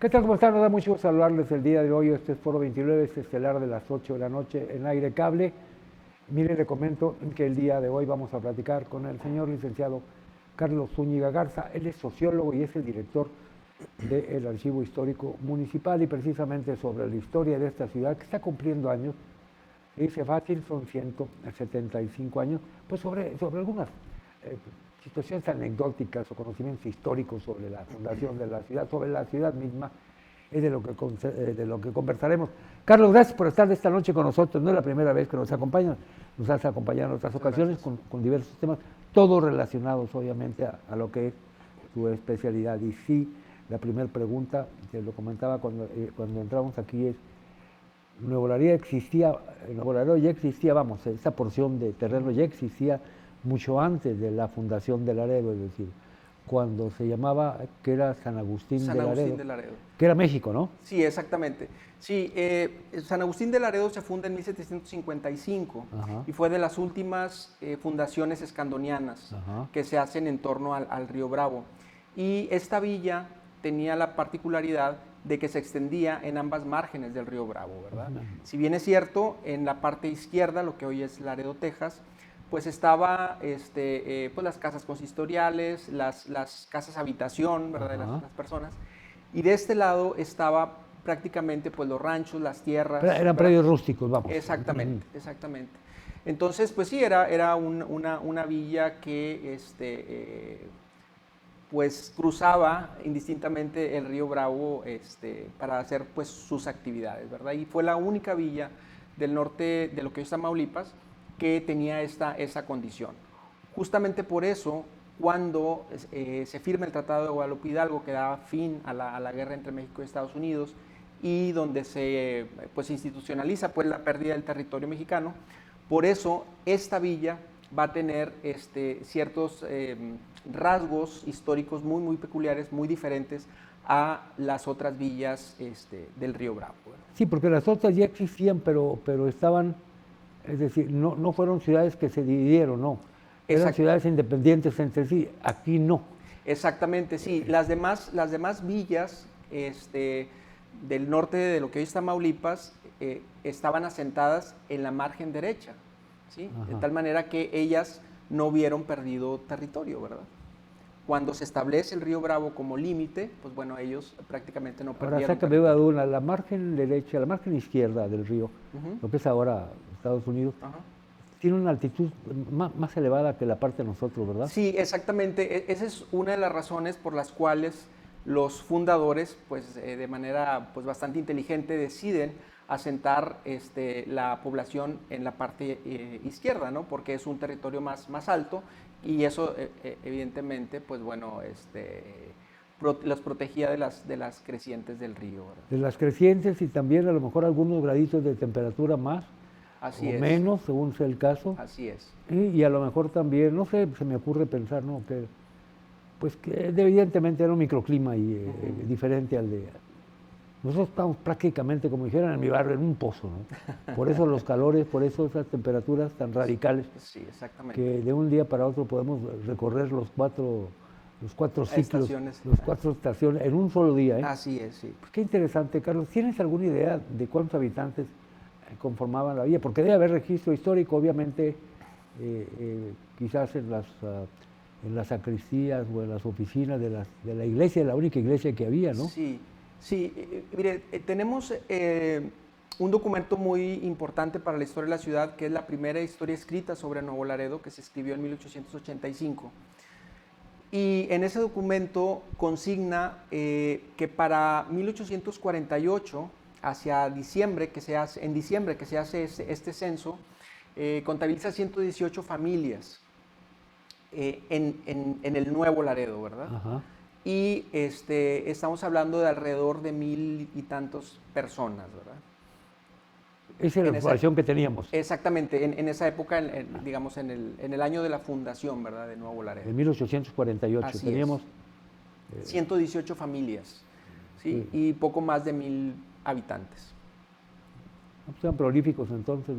¿Qué tal? ¿Cómo están? Nos da mucho gusto saludarles el día de hoy. Este es Foro 29, este estelar de las 8 de la noche en Aire Cable. Mire, le comento que el día de hoy vamos a platicar con el señor licenciado Carlos Zúñiga Garza. Él es sociólogo y es el director del Archivo Histórico Municipal, y precisamente sobre la historia de esta ciudad que está cumpliendo años. Dice fácil, son 175 años, pues sobre algunas situaciones anecdóticas o conocimientos históricos sobre la fundación de la ciudad, sobre la ciudad misma, es de lo que conversaremos. Carlos, gracias por estar esta noche con nosotros. No es la primera vez que nos acompañan, nos has acompañado en otras ocasiones con diversos temas, todos relacionados obviamente a lo que es tu especialidad. Y sí, la primera pregunta, te lo comentaba cuando entramos aquí, es: Nuevo Laredo ya existía, vamos, esa porción de terreno ya existía mucho antes de la fundación de Laredo, es decir, cuando se llamaba, que era San Agustín de Laredo, que era México, ¿no? Sí, exactamente. Sí, San Agustín de Laredo se funda en 1755. Ajá. Y fue de las últimas fundaciones escandonianas. Ajá. Que se hacen en torno al río Bravo. Y esta villa tenía la particularidad de que se extendía en ambas márgenes del río Bravo, ¿verdad? Uh-huh. Si bien es cierto, en la parte izquierda, lo que hoy es Laredo, Texas, pues estaba pues las casas consistoriales, las casas habitación, ¿verdad? De las personas. Y de este lado estaba prácticamente pues los ranchos, las tierras. Eran predios rústicos, vamos. Exactamente, exactamente. Entonces, pues sí, era una villa que pues cruzaba indistintamente el río Bravo para hacer pues sus actividades, ¿verdad? Y fue la única villa del norte de lo que hoy es Tamaulipas que tenía esa condición. Justamente por eso, cuando se firma el Tratado de Guadalupe Hidalgo, que daba fin a la guerra entre México y Estados Unidos, y donde se pues, institucionaliza pues, la pérdida del territorio mexicano, por eso esta villa va a tener ciertos rasgos históricos muy, muy peculiares, muy diferentes a las otras villas del río Bravo. Sí, porque las otras ya existían, pero estaban... Es decir, no fueron ciudades que se dividieron, no. Eran ciudades independientes entre sí, aquí no. Exactamente, sí. Las demás villas del norte de lo que hoy es Tamaulipas estaban asentadas en la margen derecha, ¿sí? De tal manera que ellas no hubieron perdido territorio, ¿verdad? Cuando se establece el río Bravo como límite, pues bueno, ellos prácticamente no perdieron territorio. Ahora, sácame de duda, la margen derecha, la margen izquierda del río, lo que es ahora Estados Unidos, tiene una altitud más elevada que la parte de nosotros, ¿verdad? Sí, exactamente. Esa es una de las razones por las cuales los fundadores, pues de manera pues, bastante inteligente, deciden asentar la población en la parte izquierda, ¿no? Porque es un territorio más alto y eso evidentemente, pues bueno, los protegía de las crecientes del río, ¿verdad? De las crecientes y también a lo mejor algunos graditos de temperatura más. Así o es. menos, según sea el caso. Así es. Y a lo mejor también, no sé, se me ocurre pensar, ¿no? Que evidentemente era un microclima diferente al de... Nosotros estamos prácticamente, como dijeron en mi barrio, en un pozo, ¿no? Por eso los calores, por eso esas temperaturas tan radicales. Sí, exactamente. Que de un día para otro podemos recorrer los cuatro ciclos, las 4 estaciones en un solo día, ¿eh? Así es, sí. Pues qué interesante, Carlos. ¿Tienes alguna idea de cuántos habitantes conformaban la villa? Porque debe haber registro histórico, obviamente, quizás en las sacristías o en las oficinas de la iglesia, la única iglesia que había, ¿no? Sí, sí. Mire, tenemos un documento muy importante para la historia de la ciudad, que es la primera historia escrita sobre Nuevo Laredo, que se escribió en 1885. Y en ese documento consigna que para 1848, hacia diciembre, en diciembre que se hace este censo, contabiliza 118 familias en el Nuevo Laredo, ¿verdad? Ajá. Y estamos hablando de alrededor de 1000 y tantos personas, ¿verdad? Esa es la población que teníamos. Exactamente, en esa época, digamos, en el año de la fundación, ¿verdad?, de Nuevo Laredo. En 1848 Así teníamos... 118 familias, ¿sí? Y poco más de 1000 habitantes. Sean prolíficos entonces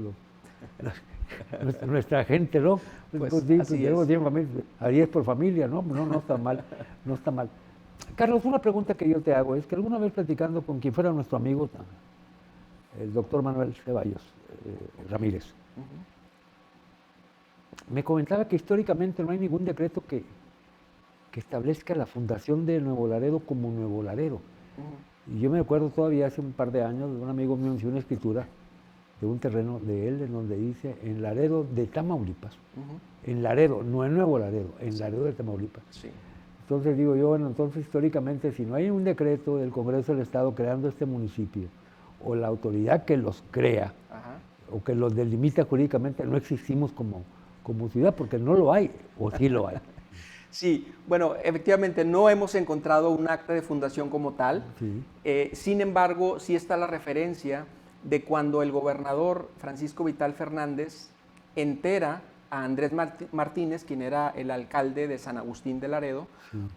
nuestra gente, ¿no? Pues tenemos 10 familias, a 10 por familia, ¿no? No está mal, no está mal. Carlos, una pregunta que yo te hago es que alguna vez platicando con quien fuera nuestro amigo, el doctor Manuel Ceballos Ramírez, me comentaba que históricamente no hay ningún decreto que establezca la fundación de Nuevo Laredo como Nuevo Laredo. Y yo me acuerdo todavía hace un par de años, un amigo mío me hizo una escritura de un terreno de él en donde dice en Laredo de Tamaulipas. En Laredo, no en Nuevo Laredo, en Laredo de Tamaulipas. Sí. Entonces digo yo, bueno, entonces históricamente si no hay un decreto del Congreso del Estado creando este municipio, o la autoridad que los crea, o que los delimita jurídicamente, no existimos como ciudad, porque no lo hay, o sí lo hay. Sí, bueno, efectivamente no hemos encontrado un acta de fundación como tal. Sí. Sin embargo, sí está la referencia de cuando el gobernador Francisco Vital Fernández entera a Andrés Martínez, quien era el alcalde de San Agustín de Laredo,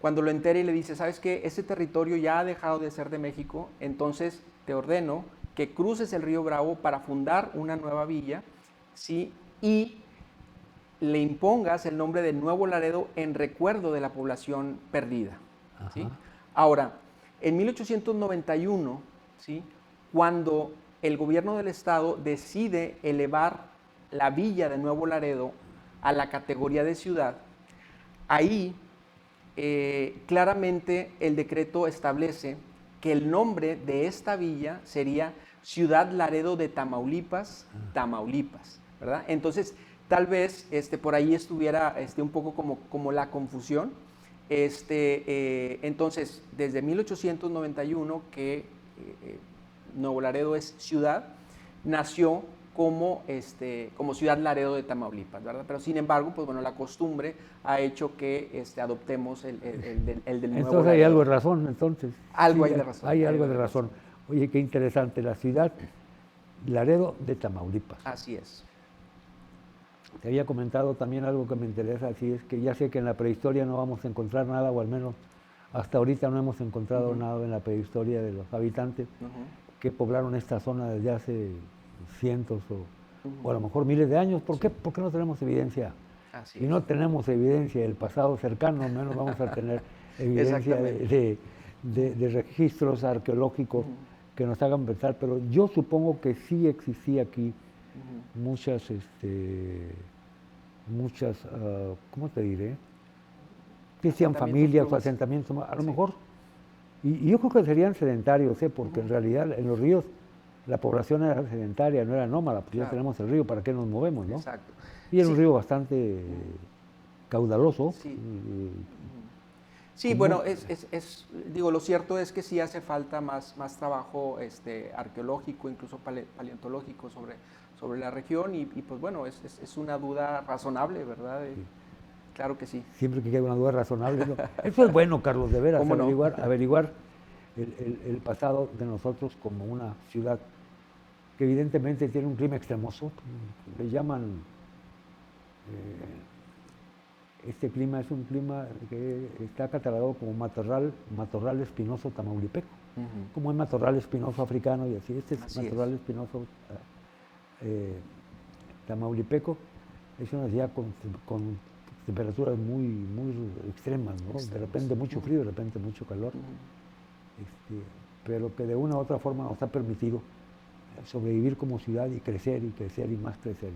cuando lo entera y le dice, ¿sabes qué? Ese territorio ya ha dejado de ser de México, entonces te ordeno que cruces el río Bravo para fundar una nueva villa, ¿sí? Y le impongas el nombre de Nuevo Laredo en recuerdo de la población perdida. ¿Sí? Ahora, en 1891, ¿sí? Cuando el gobierno del estado decide elevar la villa de Nuevo Laredo a la categoría de ciudad, ahí claramente el decreto establece que el nombre de esta villa sería Ciudad Laredo de Tamaulipas, Tamaulipas, ¿verdad? Entonces, tal vez por ahí estuviera un poco como la confusión. Entonces, desde 1891 que Nuevo Laredo es ciudad, nació como Ciudad Laredo de Tamaulipas, ¿verdad? Pero sin embargo, pues bueno, la costumbre ha hecho que adoptemos el del Nuevo Laredo. Entonces hay algo de razón, entonces. Algo Sí, hay de razón. Hay algo de razón. Oye, qué interesante, la ciudad Laredo de Tamaulipas. Así es. Te había comentado también algo que me interesa, así es que ya sé que en la prehistoria no vamos a encontrar nada, o al menos hasta ahorita no hemos encontrado nada en la prehistoria de los habitantes que poblaron esta zona desde hace cientos o a lo mejor miles de años. ¿Por qué? Porque no tenemos evidencia. Si no tenemos evidencia del pasado cercano, menos vamos a tener evidencia de registros arqueológicos que nos hagan pensar. Pero yo supongo que sí existía aquí muchas, ¿cómo te diré? Que sean familias o asentamientos, a lo mejor. Y yo creo que serían sedentarios, porque en realidad en los ríos la población era sedentaria, no era nómada, porque ya tenemos el río, ¿para qué nos movemos, no? Exacto. Y era un río bastante caudaloso. Sí, bueno, digo, lo cierto es que sí hace falta más trabajo arqueológico, incluso paleontológico sobre la región y pues bueno, es una duda razonable, ¿verdad? Claro que sí. Siempre que quede una duda razonable. ¿No? Eso es bueno, Carlos, de veras, averiguar el pasado de nosotros como una ciudad que evidentemente tiene un clima extremoso. Le llaman, este clima es un clima que está catalogado como matorral espinoso tamaulipeco, como el matorral espinoso africano y así. Este es matorral espinoso tamaulipeco. Es una ciudad con temperaturas muy extremas, ¿no? De repente mucho frío, de repente mucho calor, pero que de una u otra forma nos ha permitido sobrevivir como ciudad y crecer y más crecer.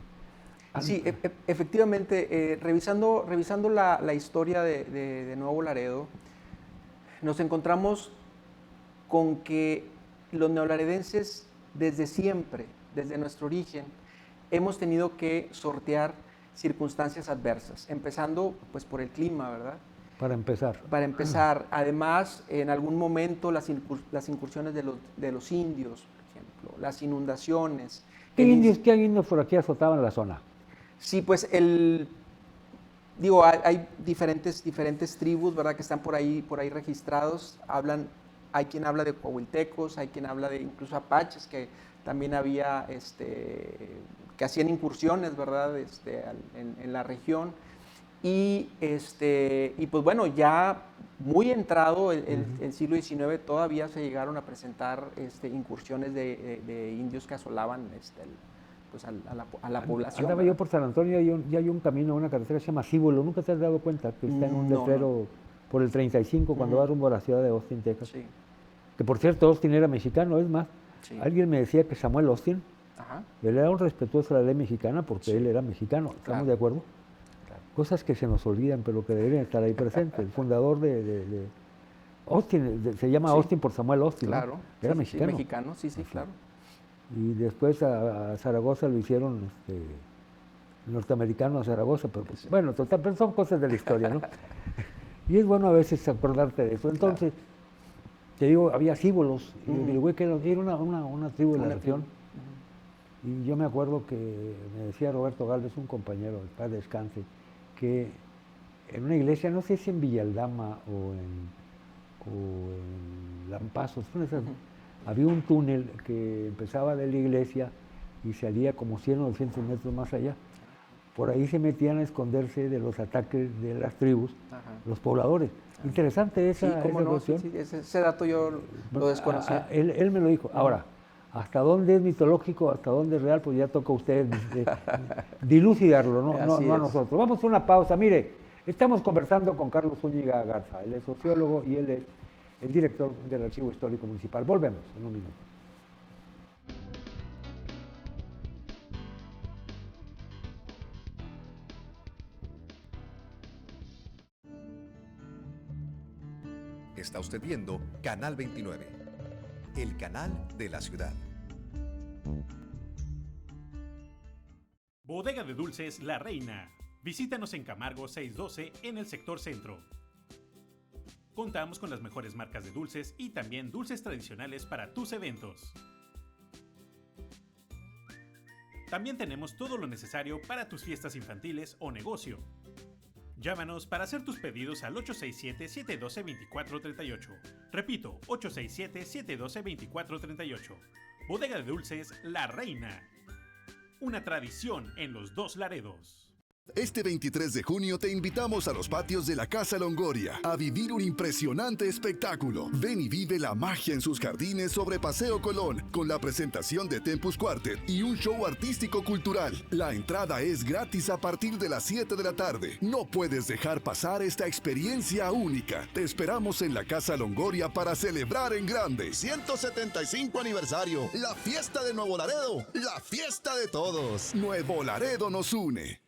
Sí, efectivamente, revisando la historia de Nuevo Laredo, nos encontramos con que los neolaredenses desde siempre, desde nuestro origen, hemos tenido que sortear circunstancias adversas, empezando pues por el clima, ¿verdad? Para empezar. Además, en algún momento las incursiones de los indios, por ejemplo, las inundaciones. ¿Qué indios por aquí azotaban la zona? Sí, pues hay diferentes tribus, ¿verdad? Que están por ahí registrados. Hay quien habla de coahuiltecos, hay quien habla de incluso apaches, que también había que hacían incursiones, ¿verdad? En la región. Y pues bueno, ya muy entrado el siglo XIX, todavía se llegaron a presentar incursiones de indios que asolaban pues a la población. Andaba yo por San Antonio y hay un camino, una carretera que se llama Cíbolo. ¿Nunca te has dado cuenta que está en un letrero por el 35 cuando va rumbo a la ciudad de Austin, Texas. Sí. Que por cierto, Austin era mexicano, es más. Sí. Alguien me decía que Samuel Austin, Ajá. él era un respetuoso de la ley mexicana porque él era mexicano, ¿estamos Claro. de acuerdo? Claro. Cosas que se nos olvidan, pero que deberían estar ahí presentes. El fundador de Austin, se llama Sí. Austin por Samuel Austin, ¿no? Claro. Era Sí, mexicano. Sí, mexicano, sí, claro. Y después a Zaragoza lo hicieron norteamericano a Zaragoza, pero pues, bueno, total, pero son cosas de la historia, ¿no? Y es bueno a veces acordarte de eso. Entonces, te digo, había cíbolos, y el Hueque era una tribu de la región. Y yo me acuerdo que me decía Roberto Gálvez, un compañero, el padre descanse, que en una iglesia, no sé si en Villaldama o en Lampazos, había un túnel que empezaba de la iglesia y salía como 100 o 200 metros más allá. Por ahí se metían a esconderse de los ataques de las tribus, los pobladores. Interesante esa cuestión. Sí, ese dato yo lo desconocía. Él me lo dijo. Ahora, hasta dónde es mitológico, hasta dónde es real, pues ya toca a ustedes dilucidarlo, no a nosotros. Vamos a una pausa. Mire, estamos conversando con Carlos Zúñiga Garza. Él es sociólogo y él es el director del Archivo Histórico Municipal. Volvemos en un minuto. Está usted viendo Canal 29, el canal de la ciudad. Bodega de Dulces La Reina. Visítanos en Camargo 612 en el sector centro. Contamos con las mejores marcas de dulces y también dulces tradicionales para tus eventos. También tenemos todo lo necesario para tus fiestas infantiles o negocio. Llámanos para hacer tus pedidos al 867-712-2438. Repito, 867-712-2438. Bodega de Dulces La Reina. Una tradición en los Dos Laredos. Este 23 de junio te invitamos a los patios de la Casa Longoria a vivir un impresionante espectáculo. Ven y vive la magia en sus jardines sobre Paseo Colón con la presentación de Tempus Quartet y un show artístico cultural. La entrada es gratis a partir de las 7 de la tarde. No puedes dejar pasar esta experiencia única. Te esperamos en la Casa Longoria para celebrar en grande. 175 aniversario, la fiesta de Nuevo Laredo, la fiesta de todos. Nuevo Laredo nos une.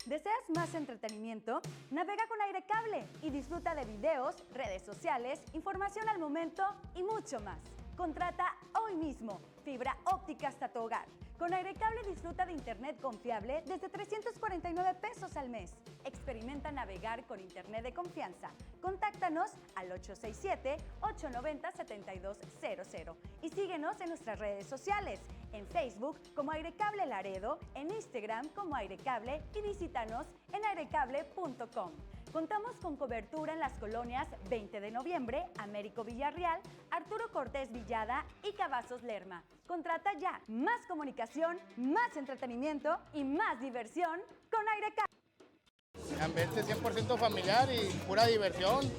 ¿Deseas más entretenimiento? Navega con Aire Cable y disfruta de videos, redes sociales, información al momento y mucho más. Contrata hoy mismo fibra óptica hasta tu hogar. Con Aire Cable disfruta de internet confiable desde 349 pesos al mes. Experimenta navegar con internet de confianza. Contáctanos al 867-890-7200 y síguenos en nuestras redes sociales. En Facebook como Airecable Laredo, en Instagram como Airecable y visítanos en airecable.com. Contamos con cobertura en las colonias 20 de noviembre, Américo Villarreal, Arturo Cortés Villada y Cavazos Lerma. Contrata ya. Más comunicación, más entretenimiento y más diversión con Airecable. Ambiente 100% familiar y pura diversión.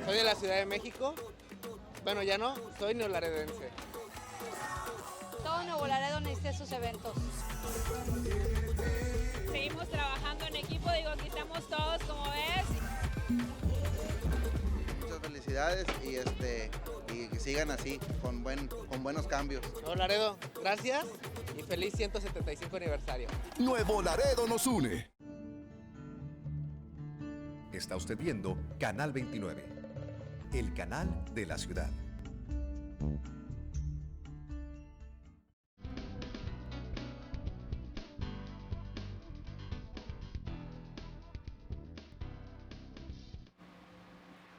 Soy de la Ciudad de México. Bueno, ya no, soy neolaredense. Todo Nuevo Laredo necesita sus eventos. Seguimos trabajando en equipo, digo, aquí estamos todos, como ves. Muchas felicidades y que sigan así, con buenos cambios. Nuevo Laredo, gracias y feliz 175 aniversario. Nuevo Laredo nos une. Está usted viendo Canal 29, el canal de la ciudad.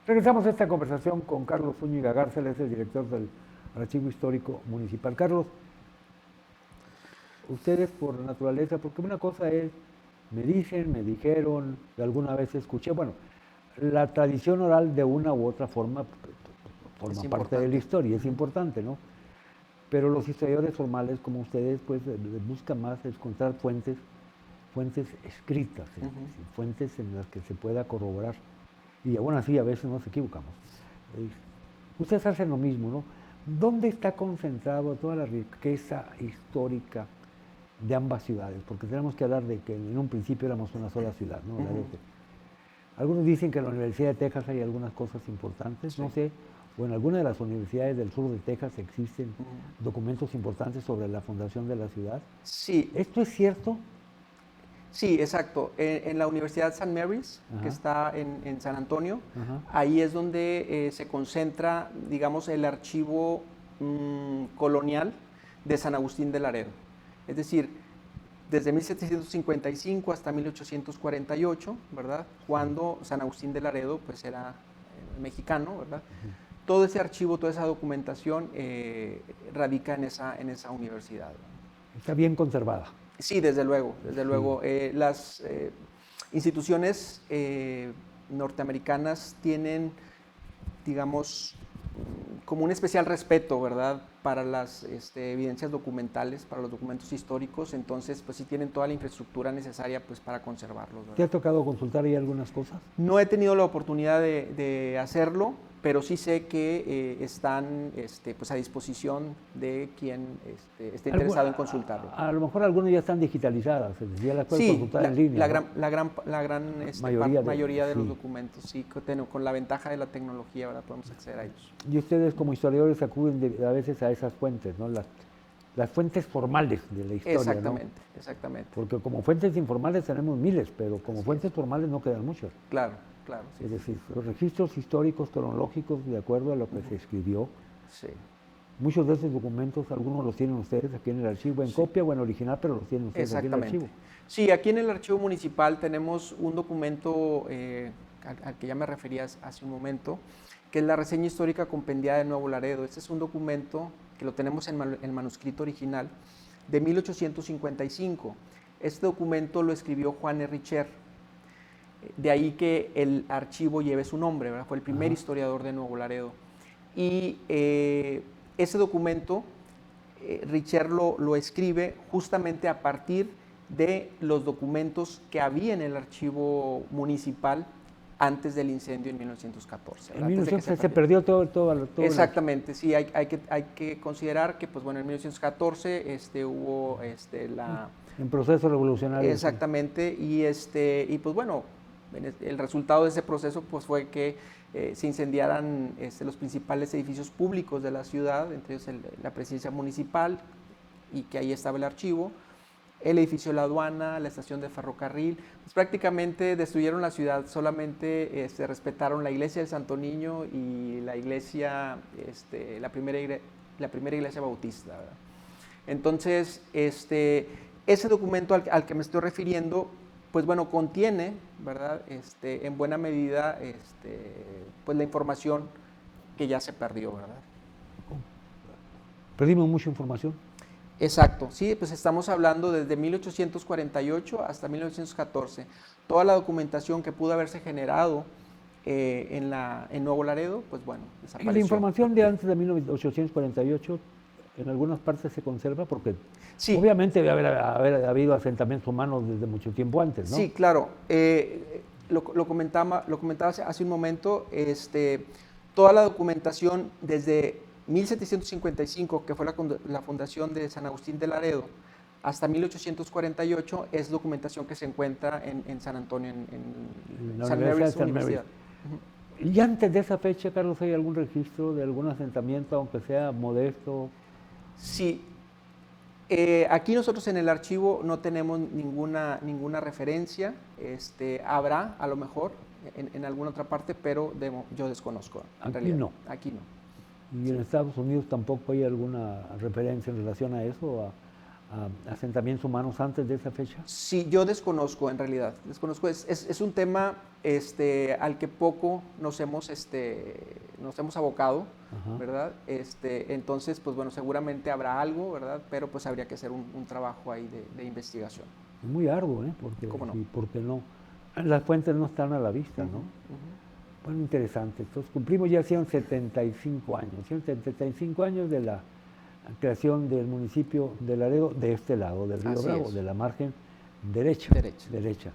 Regresamos a esta conversación con Carlos Zúñiga Garza, él es el director del Archivo Histórico Municipal. Carlos, ustedes por naturaleza, porque una cosa es, me dicen, me dijeron, alguna vez escuché, bueno, la tradición oral de una u otra forma forma parte de la historia, es importante, ¿no? Pero los historiadores formales como ustedes, pues buscan más encontrar fuentes fuentes escritas, fuentes en las que se pueda corroborar. Y aún así a veces nos equivocamos. Ustedes hacen lo mismo, ¿no? ¿Dónde está concentrado toda la riqueza histórica de ambas ciudades? Porque tenemos que hablar de que en un principio éramos una sola ciudad, ¿no? Algunos dicen que en la Universidad de Texas hay algunas cosas importantes, no sé, o en alguna de las universidades del sur de Texas existen documentos importantes sobre la fundación de la ciudad. Sí. ¿Esto es cierto? Sí, exacto. En la Universidad St. Mary's, que está en San Antonio, ahí es donde se concentra, digamos, el archivo colonial de San Agustín de Laredo. Es decir, desde 1755 hasta 1848, ¿verdad? Cuando San Agustín de Laredo pues era mexicano, ¿verdad? Todo ese archivo, toda esa documentación radica en esa universidad. Está bien conservada. Sí, desde luego, desde luego. Las instituciones norteamericanas tienen, digamos, como un especial respeto, ¿verdad?, para las evidencias documentales, para los documentos históricos, entonces pues sí tienen toda la infraestructura necesaria pues para conservarlos, ¿verdad? ¿Te ha tocado consultar ahí algunas cosas? No he tenido la oportunidad de hacerlo, pero sí sé que están pues a disposición de quien esté interesado en consultarlo. A lo mejor algunas ya están digitalizadas, es decir, ya las puedes consultar en línea. La gran mayoría de los documentos, sí, con la ventaja de la tecnología, ¿verdad?, podemos acceder a ellos. Y ustedes como historiadores acuden a veces a esas fuentes, ¿no? Las fuentes formales de la historia, exactamente, ¿no? Exactamente. Porque como fuentes informales tenemos miles, pero como fuentes formales no quedan muchas. Claro, claro. Sí, es decir, los registros históricos, cronológicos, de acuerdo a lo que se escribió. Sí. Muchos de esos documentos, algunos los tienen ustedes aquí en el archivo, en copia o en original, pero los tienen ustedes aquí en el archivo. Sí, aquí en el archivo municipal tenemos un documento al que ya me referías hace un momento, que es la reseña histórica compendiada de Nuevo Laredo. Este es un documento que lo tenemos en manuscrito original de 1855. Este documento lo escribió Juan Richer. De ahí que el archivo lleve su nombre, ¿verdad? Fue el primer historiador de Nuevo Laredo. Y ese documento, Richer lo escribe justamente a partir de los documentos que había en el archivo municipal antes del incendio en 1914. En 1914 se perdió todo. Exactamente, sí, hay que considerar que, pues bueno, en 1914 hubo en proceso revolucionario. Exactamente, y pues bueno, el resultado de ese proceso pues fue que se incendiaran los principales edificios públicos de la ciudad, entre ellos la presidencia municipal, y que ahí estaba el archivo, el edificio de la aduana, la estación de ferrocarril. Pues prácticamente destruyeron la ciudad, solamente respetaron la iglesia del Santo Niño y la iglesia, la primera iglesia bautista, ¿verdad? Entonces, ese documento al que me estoy refiriendo, pues bueno, contiene, ¿verdad?, en buena medida, pues la información que ya se perdió, ¿verdad? ¿Perdimos mucha información? Exacto, sí, pues estamos hablando desde 1848 hasta 1914. Toda la documentación que pudo haberse generado en Nuevo Laredo, pues bueno, desapareció. ¿Y la información de antes de 1848 en algunas partes se conserva? Porque sí, obviamente debe haber habido asentamientos humanos desde mucho tiempo antes, ¿no? Sí, claro. Lo comentaba hace un momento, toda la documentación desde 1755, que fue la fundación de San Agustín de Laredo, hasta 1848 es documentación que se encuentra en San Antonio, en St. Mary's Universidad. ¿Y antes de esa fecha, Carlos, hay algún registro de algún asentamiento, aunque sea modesto? Sí. Aquí nosotros en el archivo no tenemos ninguna referencia. Habrá, a lo mejor, en alguna otra parte, pero yo desconozco. En realidad. No. Aquí no. ¿Y en Estados Unidos tampoco hay alguna referencia en relación a eso, a asentamientos humanos antes de esa fecha? Sí, yo desconozco en realidad, desconozco. Es un tema al que poco nos hemos abocado, ¿verdad? Entonces, pues bueno, seguramente habrá algo, ¿verdad? Pero pues habría que hacer un trabajo ahí de investigación. Es muy arduo, ¿eh? ¿Cómo no? Porque no, las fuentes no están a la vista, ¿no? Bueno, interesante. Entonces cumplimos ya 175 años, 175 años de la creación del municipio de Laredo, de este lado del Río Bravo, de la margen Derecha. Derecha. Derecha.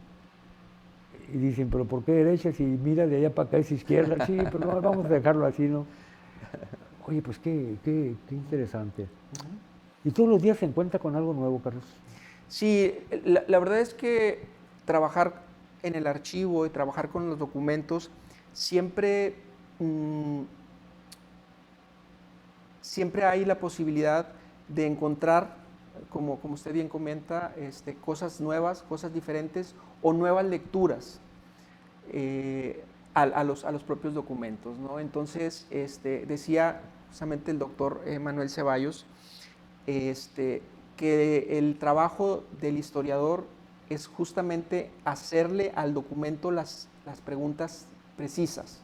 Y dicen, ¿pero por qué derecha? Si mira de allá para acá es izquierda. Sí, pero no, vamos a dejarlo así, ¿no? Oye, pues qué interesante. ¿Y todos los días se encuentra con algo nuevo, Carlos? Sí, la verdad es que trabajar en el archivo y trabajar con los documentos siempre, siempre hay la posibilidad de encontrar, como usted bien comenta, cosas nuevas, cosas diferentes o nuevas lecturas a los propios documentos, ¿no? Entonces, decía justamente el doctor Manuel Ceballos, que el trabajo del historiador es justamente hacerle al documento las preguntas precisas,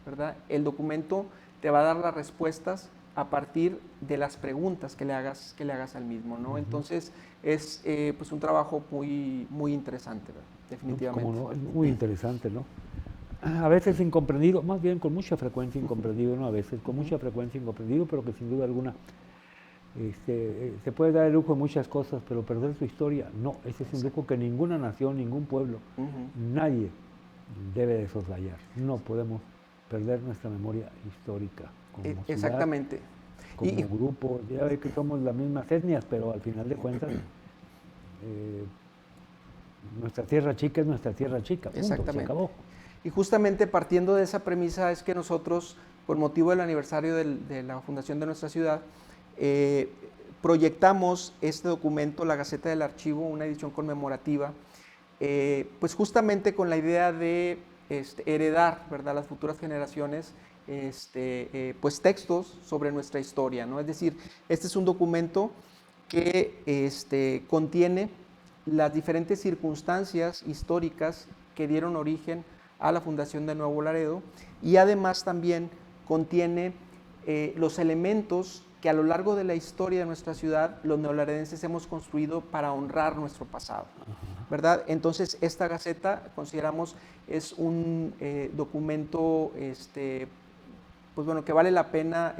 ¿verdad? El documento te va a dar las respuestas a partir de las preguntas que le hagas al mismo, ¿no? Entonces es pues un trabajo muy interesante, ¿verdad? Definitivamente. No, es muy interesante, ¿no? A veces incomprendido, más bien con mucha frecuencia incomprendido, no a veces, con mucha frecuencia incomprendido, pero que sin duda alguna se puede dar el lujo de muchas cosas, pero perder su historia, no, ese es un lujo que ninguna nación, ningún pueblo, nadie debe de soslayar. No podemos perder nuestra memoria histórica como ciudad, exactamente. como grupo. Ya ve que somos las mismas etnias, pero al final de cuentas nuestra tierra chica es nuestra tierra chica, punto, Exactamente. se acabó. Y justamente partiendo de esa premisa es que nosotros, por motivo del aniversario de la fundación de nuestra ciudad, proyectamos este documento, la Gaceta del Archivo, una edición conmemorativa, pues justamente con la idea de heredar, ¿verdad?, a las futuras generaciones pues textos sobre nuestra historia, ¿no? Es decir, este es un documento que contiene las diferentes circunstancias históricas que dieron origen a la fundación de Nuevo Laredo y además también contiene los elementos que a lo largo de la historia de nuestra ciudad los neolaredenses hemos construido para honrar nuestro pasado, ¿verdad? Entonces esta Gaceta consideramos es un documento pues bueno, que vale la pena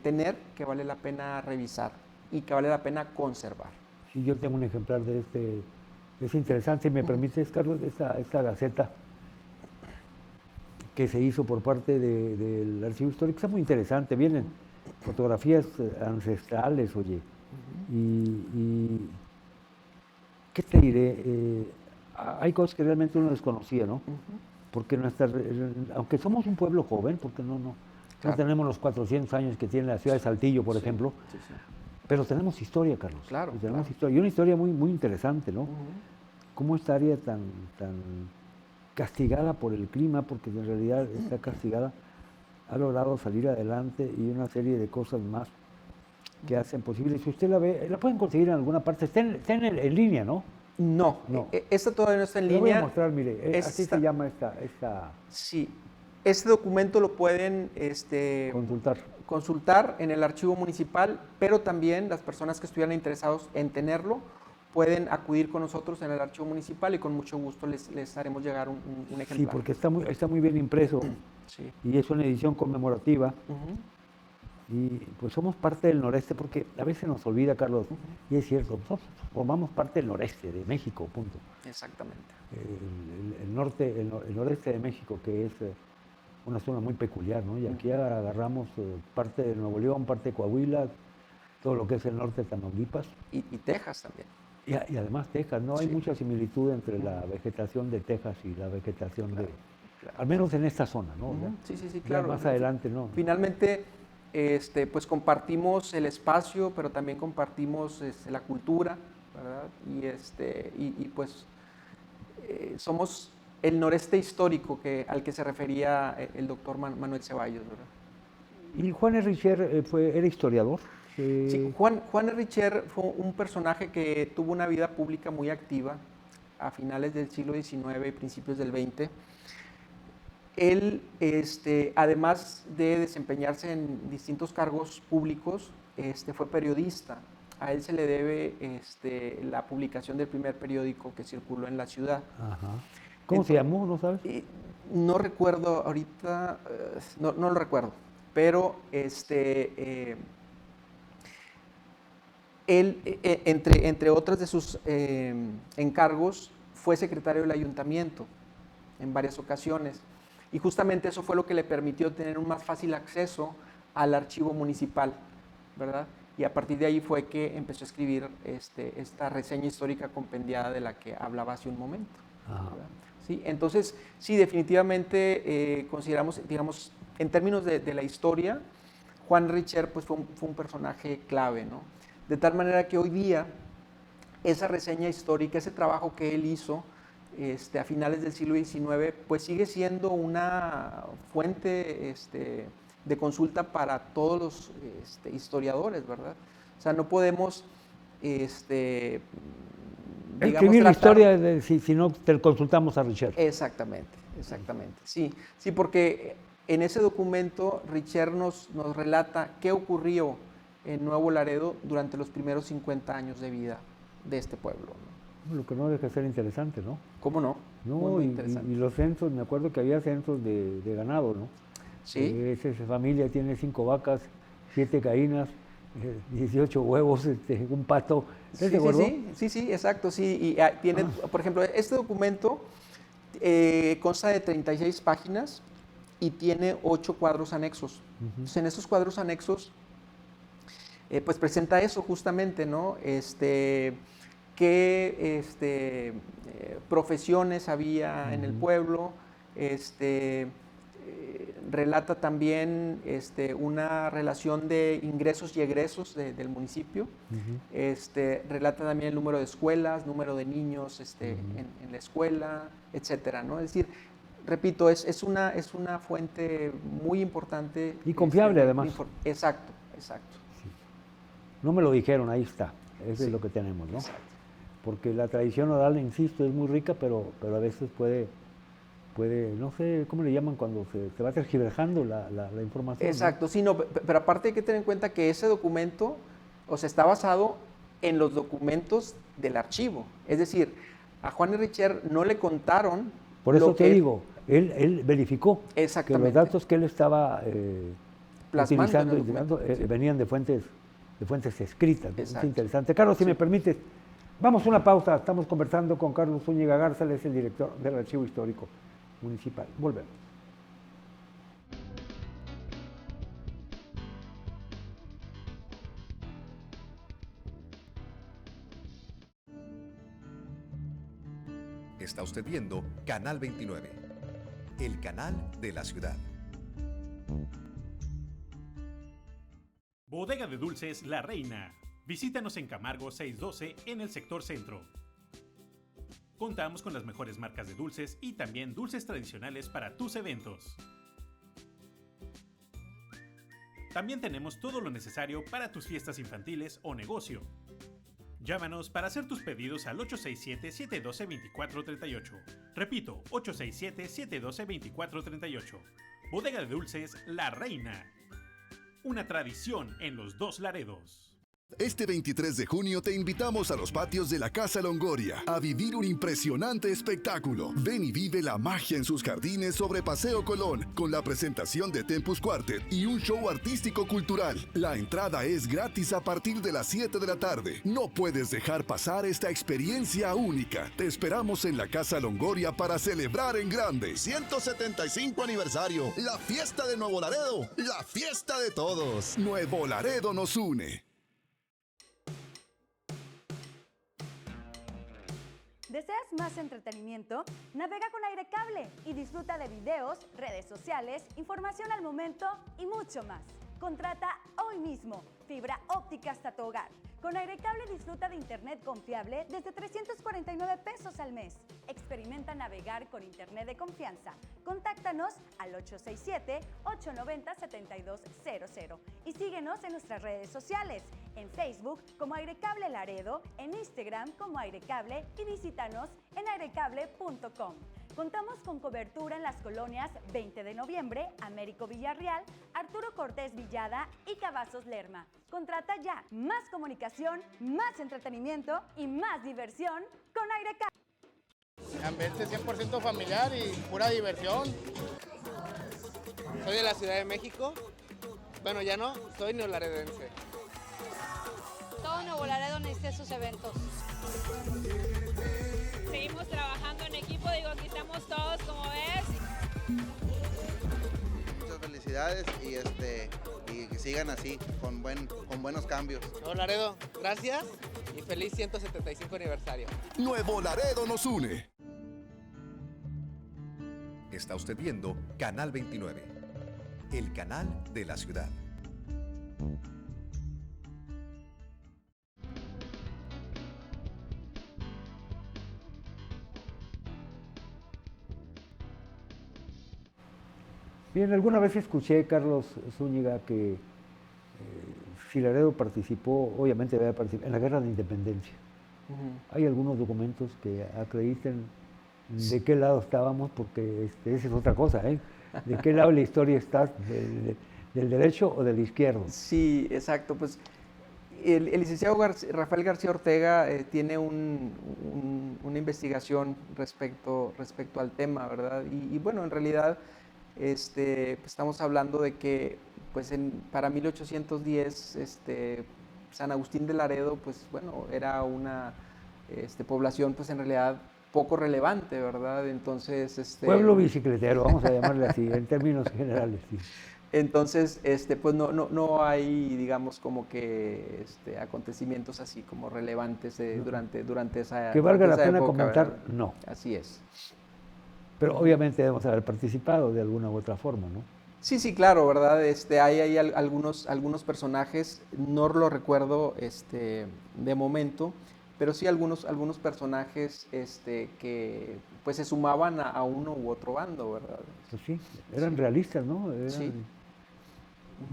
tener, que vale la pena revisar y que vale la pena conservar. Sí, yo tengo un ejemplar de es interesante, si me permites, Carlos, esta Gaceta que se hizo por parte del Archivo Histórico, está muy interesante, vienen fotografías ancestrales, oye, y ¿qué te diré? Hay cosas que realmente uno desconocía, ¿no? Porque aunque somos un pueblo joven, porque no tenemos los 400 años que tiene la ciudad de Saltillo, por ejemplo, pero tenemos historia, Carlos. Claro. Tenemos historia, y una historia muy, muy interesante, ¿no? Cómo esta área tan castigada por el clima, porque en realidad está castigada, ha logrado salir adelante y una serie de cosas más que hacen posible. Si usted la ve, la pueden conseguir en alguna parte, está en línea, ¿no? No, esta todavía no está en línea. Voy a mostrar, mire, así se llama esta. Sí, este documento lo pueden consultar en el archivo municipal, pero también las personas que estuvieran interesados en tenerlo pueden acudir con nosotros en el archivo municipal y con mucho gusto les haremos llegar un ejemplar. Sí, porque está muy bien impreso y es una edición conmemorativa. Y pues somos parte del noreste, porque a veces nos olvida, Carlos, y es cierto, formamos parte del noreste de México, punto. Exactamente. El noreste de México, que es una zona muy peculiar, ¿no? Y aquí agarramos parte de Nuevo León, parte de Coahuila, todo lo que es el norte de Tamaulipas. Y Texas también. Y además Texas, ¿no? Hay mucha similitud entre la vegetación de Texas y la vegetación al menos en esta zona, ¿no? Sí, claro. Más adelante, ¿no? Finalmente, pues compartimos el espacio, pero también compartimos la cultura, ¿verdad? Y pues somos el noreste histórico al que se refería el doctor Manuel Ceballos, ¿verdad? ¿Y Juan Herricher era historiador? Sí, Juan Herricher fue un personaje que tuvo una vida pública muy activa a finales del siglo XIX y principios del XX. Él, además de desempeñarse en distintos cargos públicos, fue periodista. A él se le debe la publicación del primer periódico que circuló en la ciudad. Ajá. ¿Cómo se llamó? ¿No sabes? No recuerdo ahorita, no lo recuerdo, pero Él, entre otras de sus encargos, fue secretario del ayuntamiento en varias ocasiones. Y justamente eso fue lo que le permitió tener un más fácil acceso al archivo municipal, ¿verdad? Y a partir de ahí fue que empezó a escribir esta reseña histórica compendiada de la que hablaba hace un momento. ¿Sí? Entonces, sí, definitivamente consideramos, digamos, en términos de la historia, Juan Richer pues, fue un personaje clave, ¿no? De tal manera que hoy día esa reseña histórica, ese trabajo que él hizo a finales del siglo XIX, pues sigue siendo una fuente de consulta para todos los historiadores, ¿verdad? O sea, no podemos, escribir la historia si no te consultamos a Richer. Exactamente, sí, porque en ese documento Richer nos relata qué ocurrió en Nuevo Laredo durante los primeros 50 años de vida de este pueblo, ¿no? Lo que no deja de ser interesante, ¿no? ¿Cómo no? No, y los censos, me acuerdo que había censos de ganado, ¿no? Sí. Esa familia tiene 5 vacas, 7 gallinas, 18 huevos, un pato. Sí, exacto, sí. Y tiene, por ejemplo, este documento consta de 36 páginas y tiene 8 cuadros anexos. Entonces, en esos cuadros anexos, pues presenta eso justamente, ¿no? Qué profesiones había en el pueblo, relata también una relación de ingresos y egresos del municipio, relata también el número de escuelas, número de niños en la escuela, etcétera, ¿no? Es decir, repito, es una fuente muy importante. Y confiable además. Exacto. Sí. No me lo dijeron, ahí está, eso es lo que tenemos, ¿no? Exacto. Porque la tradición oral, insisto, es muy rica, pero a veces puede, no sé, ¿cómo le llaman cuando se va tergiversando la información? Exacto, ¿no? Sí, no, pero aparte hay que tener en cuenta que ese documento, o sea, está basado en los documentos del archivo. Es decir, a Juan Richer no le contaron. Por eso te digo, él verificó que los datos que él estaba utilizando venían de fuentes escritas. Es interesante. Carlos, si me permites, vamos a una pausa. Estamos conversando con Carlos Zúñiga Garza, él es el director del Archivo Histórico Municipal. Volvemos. Está usted viendo Canal 29, el canal de la ciudad. Bodega de Dulces La Reina. Visítanos en Camargo 612 en el sector centro. Contamos con las mejores marcas de dulces y también dulces tradicionales para tus eventos. También tenemos todo lo necesario para tus fiestas infantiles o negocio. Llámanos para hacer tus pedidos al 867-712-2438. Repito, 867-712-2438. Bodega de Dulces La Reina. Una tradición en los Dos Laredos. Este 23 de junio te invitamos a los patios de la Casa Longoria a vivir un impresionante espectáculo. Ven y vive la magia en sus jardines sobre Paseo Colón con la presentación de Tempus Quartet y un show artístico cultural. La entrada es gratis a partir de las 7 de la tarde. No puedes dejar pasar esta experiencia única. Te esperamos en la Casa Longoria para celebrar en grande. 175 aniversario, la fiesta de Nuevo Laredo, la fiesta de todos. Nuevo Laredo nos une. ¿Deseas más entretenimiento? Navega con Aire Cable y disfruta de videos, redes sociales, información al momento y mucho más. Contrata hoy mismo fibra óptica hasta tu hogar. Con Aire Cable disfruta de internet confiable desde 349 pesos al mes. Experimenta navegar con internet de confianza. Contáctanos al 867-890-7200 y síguenos en nuestras redes sociales, en Facebook como Aire Cable Laredo, en Instagram como Aire Cable y visítanos en airecable.com. Contamos con cobertura en las colonias 20 de noviembre, Américo Villarreal, Arturo Cortés Villada y Cavazos Lerma. Contrata ya. Más comunicación, más entretenimiento y más diversión con Aire Cable. Ambiente 100% familiar y pura diversión. Soy de la Ciudad de México. Bueno, ya no, soy neolaredense. Todo todo Nuevo Laredo necesita sus eventos. Seguimos trabajando en equipo, digo, aquí estamos todos, como ves. Muchas felicidades y que sigan así, con buenos cambios. Nuevo Laredo, gracias y feliz 175 aniversario. Nuevo Laredo nos une. Está usted viendo Canal 29, el canal de la ciudad. Bien, alguna vez escuché, Carlos Zúñiga, que si Laredo participó, obviamente había participado en la Guerra de Independencia. Hay algunos documentos que acrediten de qué lado estábamos, porque esa es otra cosa, ¿eh? ¿De qué lado de la historia estás? ¿Del derecho o del izquierdo? Sí, exacto. Pues el licenciado Rafael García Ortega tiene una investigación respecto al tema, ¿verdad? Y bueno, en realidad pues estamos hablando de que pues para 1810 San Agustín de Laredo, pues bueno, era una población pues en realidad poco relevante, ¿verdad? Entonces... Pueblo bicicletero, vamos a llamarle así, en términos generales, sí. Entonces, pues no hay, digamos, como que acontecimientos así como relevantes durante esa que valga la esa pena época, comentar, ¿verdad? no. Así es. Pero obviamente debemos haber participado de alguna u otra forma, ¿no? Sí, claro, ¿verdad? Hay algunos personajes, no lo recuerdo de momento, pero sí algunos personajes que pues se sumaban a uno u otro bando, ¿verdad? Pues sí, eran realistas, ¿no? Sí.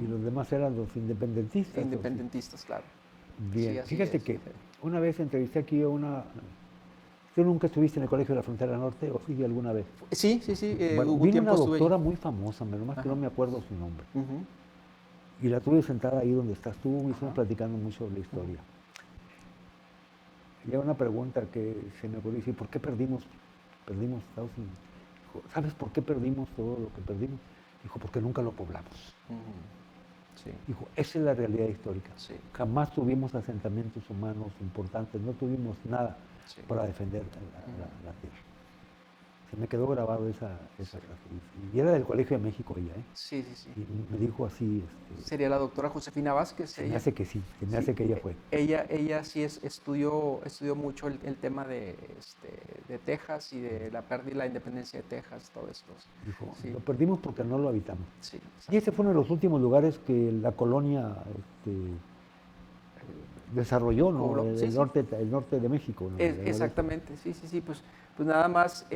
Y los demás eran los independentistas. Independentistas, claro. Bien, Sí, así fíjate es. que una vez entrevisté aquí a una... ¿Tú nunca estuviste en el Colegio de la Frontera Norte o sí alguna vez? Sí. Bueno, Un vino tiempo una estuve doctora allí. muy famosa, menos mal que no Ajá. me acuerdo su nombre. Ujú. Y la tuve sentada ahí donde estás tú y estuvimos platicando mucho sobre la historia. Y hay una pregunta que se me ocurrió, dice, ¿por qué perdimos Estados Unidos? Dijo, ¿sabes por qué perdimos todo lo que perdimos? Dijo, porque nunca lo poblamos. Sí. Dijo, esa es la realidad histórica. Sí. Jamás tuvimos asentamientos humanos importantes, no tuvimos nada Sí. para defender la tierra. Se me quedó grabado esa frase. Y era del Colegio de México ella, ¿eh? Sí. Y me dijo así, Sería la doctora Josefina Vázquez. se me hace que sí, se me hace que ella fue. Ella sí estudió mucho el tema de Texas y de la pérdida de la independencia de Texas, todo esto. Dijo, Sí. lo perdimos porque no lo habitamos. Sí, Y ese fue uno de los últimos lugares que la colonia desarrolló, ¿no? Pobló, sí, sí. El norte de México, ¿no? Exactamente, sí. Pues nada más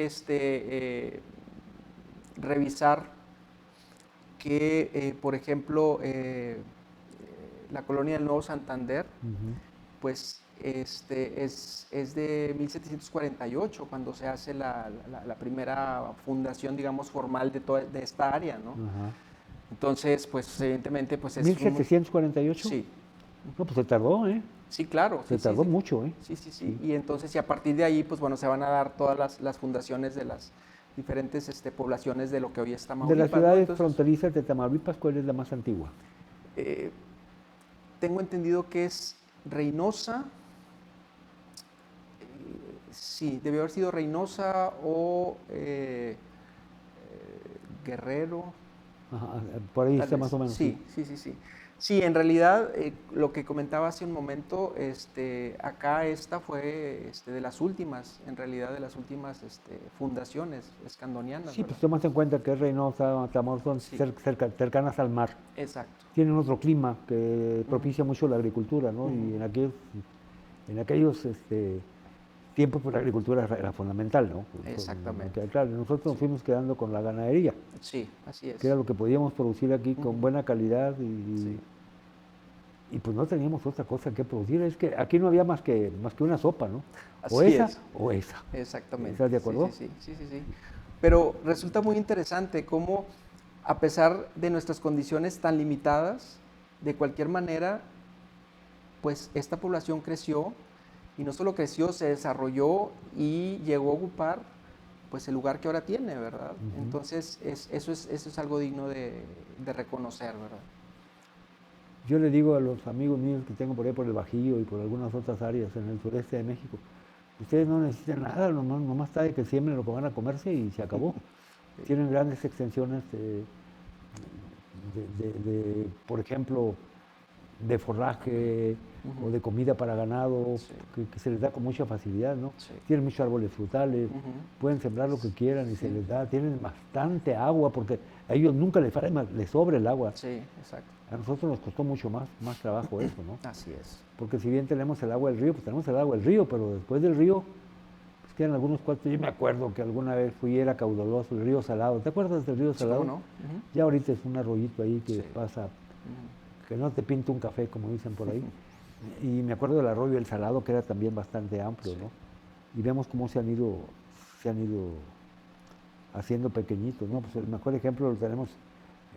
revisar que, por ejemplo, la colonia del Nuevo Santander, pues es de 1748, cuando se hace la primera fundación, digamos, formal de esta área, ¿no? Ajá. Entonces, pues evidentemente, pues es... ¿1748? Sí. No, pues se tardó, ¿eh? Sí, claro. Se tardó mucho, ¿eh? Sí. Y entonces, y a partir de ahí, pues bueno, se van a dar todas las fundaciones de las diferentes poblaciones de lo que hoy es De Tamaulipas, las ¿no? ciudades Entonces, fronterizas de Tamaulipas, ¿cuál es la más antigua? tengo entendido que es Reynosa. Sí, debió haber sido Reynosa o Guerrero. Ajá, por ahí Tal está vez. más o menos. Sí. Sí, en realidad, lo que comentaba hace un momento, acá esta fue de las últimas, en realidad de las últimas fundaciones escandonianas. Sí, ¿verdad? pues tomas en cuenta que Reynosa, Matamoros son Sí. cercanas al mar. Exacto. Tienen otro clima que propicia mucho la agricultura, ¿no? Y en aquellos tiempos pues, la agricultura era fundamental, ¿no? Exactamente. Porque, claro, nosotros nos fuimos quedando con la ganadería, Sí, así es. que era lo que podíamos producir aquí con buena calidad y pues no teníamos otra cosa que producir. Es que aquí no había más que una sopa, ¿no? O Así esa es. o esa. Exactamente. ¿Estás de acuerdo? Sí. Pero resulta muy interesante cómo, a pesar de nuestras condiciones tan limitadas, de cualquier manera, pues esta población creció, y no solo creció, se desarrolló y llegó a ocupar pues el lugar que ahora tiene, ¿verdad? Entonces, eso es algo digno de reconocer, ¿verdad? Yo le digo a los amigos míos que tengo por ahí por el Bajío y por algunas otras áreas en el sureste de México, ustedes no necesitan nada, nomás está de que siembren lo que van a comerse y se acabó. Tienen grandes extensiones por ejemplo, de forraje o de comida para ganado, que se les da con mucha facilidad, ¿no? Tienen muchos árboles frutales, pueden sembrar lo que quieran y se les da, tienen bastante agua, porque a ellos nunca les sobra el agua. Sí, exacto. A nosotros nos costó mucho más trabajo eso, ¿no? Así es. Porque si bien tenemos el agua del río, pues tenemos el agua del río, pero después del río, pues quedan algunos cuartos. Yo me acuerdo que alguna vez era caudaloso el río Salado. ¿Te acuerdas del río Salado? ¿Cómo no? Ya ahorita es un arroyito ahí que pasa, que no te pinta un café, como dicen por ahí. Y me acuerdo del arroyo El Salado, que era también bastante amplio, ¿no? Y vemos cómo se han ido haciendo pequeñitos, ¿no? Pues el mejor ejemplo lo tenemos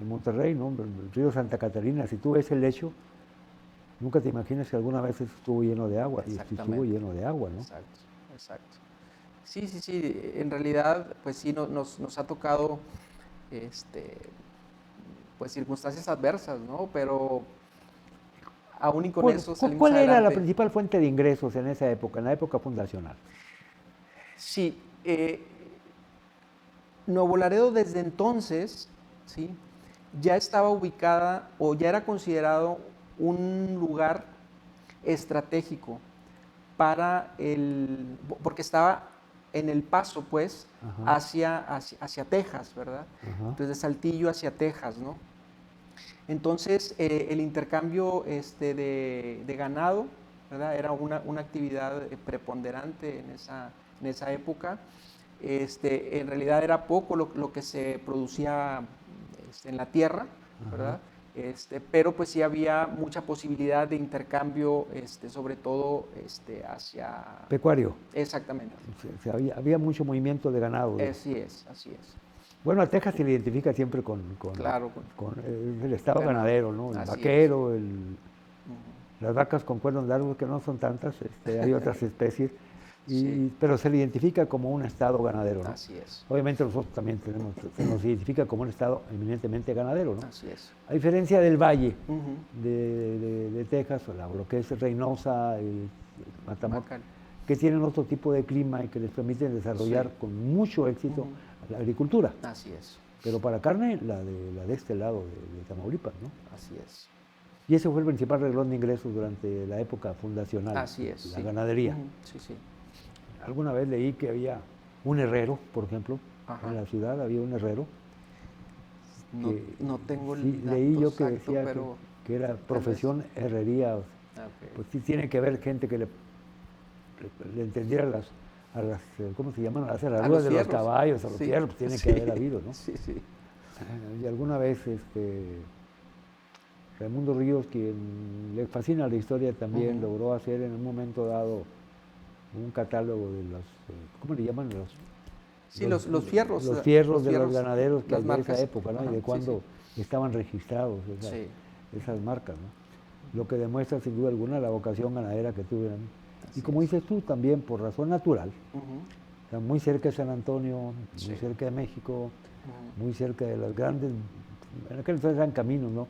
en Monterrey, ¿no? El río Santa Catarina. Si tú ves el lecho, nunca te imaginas que alguna vez estuvo lleno de agua, y estuvo lleno de agua, ¿no? Exacto, exacto. Sí, en realidad, pues sí, nos ha tocado, pues circunstancias adversas, ¿no? Pero aún y con eso salimos ¿Cuál era adelante. la principal fuente de ingresos en esa época, en la época fundacional? Sí, Nuevo Laredo desde entonces, ¿sí?, ya estaba ubicada o ya era considerado un lugar estratégico porque estaba en el paso, pues, hacia Texas, ¿verdad? Entonces, de Saltillo hacia Texas, ¿no? Entonces, el intercambio de ganado, ¿verdad?, era una actividad preponderante en esa época. En realidad era poco lo que se producía en la tierra, ¿verdad? Pero pues sí había mucha posibilidad de intercambio, sobre todo hacia... Pecuario. Exactamente. O sea, había mucho movimiento de ganado. Así es. Bueno, a Texas se le identifica siempre con el estado ganadero, ¿no? El vaquero, las vacas con cuernos largos, que no son tantas, hay otras especies. Pero se le identifica como un estado ganadero, ¿no? Así es. Obviamente nosotros también se nos identifica como un estado eminentemente ganadero, ¿no? Así es. A diferencia del valle de Texas, o lo que es Reynosa y Matamoros, que tienen otro tipo de clima y que les permiten desarrollar con mucho éxito la agricultura. Así es. Pero para carne, la de este lado de Tamaulipas, ¿no? Así es. Y ese fue el principal renglón de ingresos durante la época fundacional. Así es. La ganadería. Sí. Alguna vez leí que había un herrero, por ejemplo, en la ciudad había un herrero. No tengo el dato leí yo que exacto, decía pero que era profesión herrería. Pues sí tiene que haber gente que le entendiera a las ¿cómo se llaman? A las herraduras de los caballos, a los fierros, pues tiene que haber habido, ¿no? Sí. Y alguna vez Raimundo Ríos, quien le fascina la historia también, logró hacer en un momento dado un catálogo de los, ¿cómo le llaman? Los fierros. Los fierros de los ganaderos que las había en esa marcas. época, ¿no? Y de cuándo estaban registrados esas marcas, ¿no? Lo que demuestra sin duda alguna la vocación ganadera que tuvieron. Y como dices tú, también por razón natural, muy cerca de San Antonio, muy cerca de México, muy cerca de las grandes, en aquel entonces eran caminos, ¿no?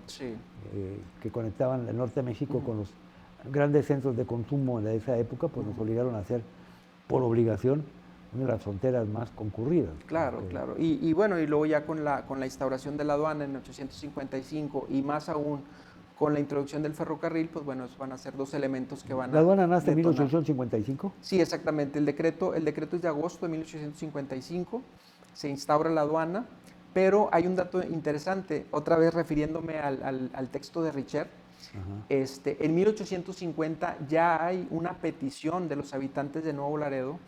Que conectaban el norte de México con los grandes centros de consumo de esa época, pues nos obligaron a hacer, por obligación, una de las fronteras más concurridas. Claro. Y bueno, y luego ya con la instauración de la aduana en 1855 y más aún con la introducción del ferrocarril, pues bueno, van a ser dos elementos que van a... ¿La aduana nace en 1855? Sí, exactamente. El decreto es de agosto de 1855, se instaura la aduana, pero hay un dato interesante, otra vez refiriéndome al texto de Richer. En 1850 ya hay una petición de los habitantes de Nuevo Laredo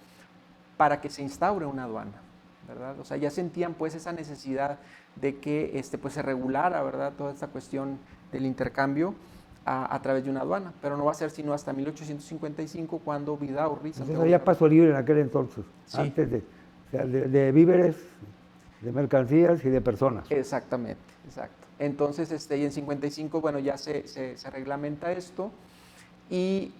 para que se instaure una aduana, ¿verdad? O sea, ya sentían pues esa necesidad de que pues se regulara, ¿verdad?, toda esta cuestión del intercambio a través de una aduana, pero no va a ser sino hasta 1855 cuando Vidaurri... Entonces había paso libre en aquel entonces, antes de víveres, de mercancías y de personas. Exactamente, exacto. Entonces, y en 55, bueno, ya se reglamenta esto y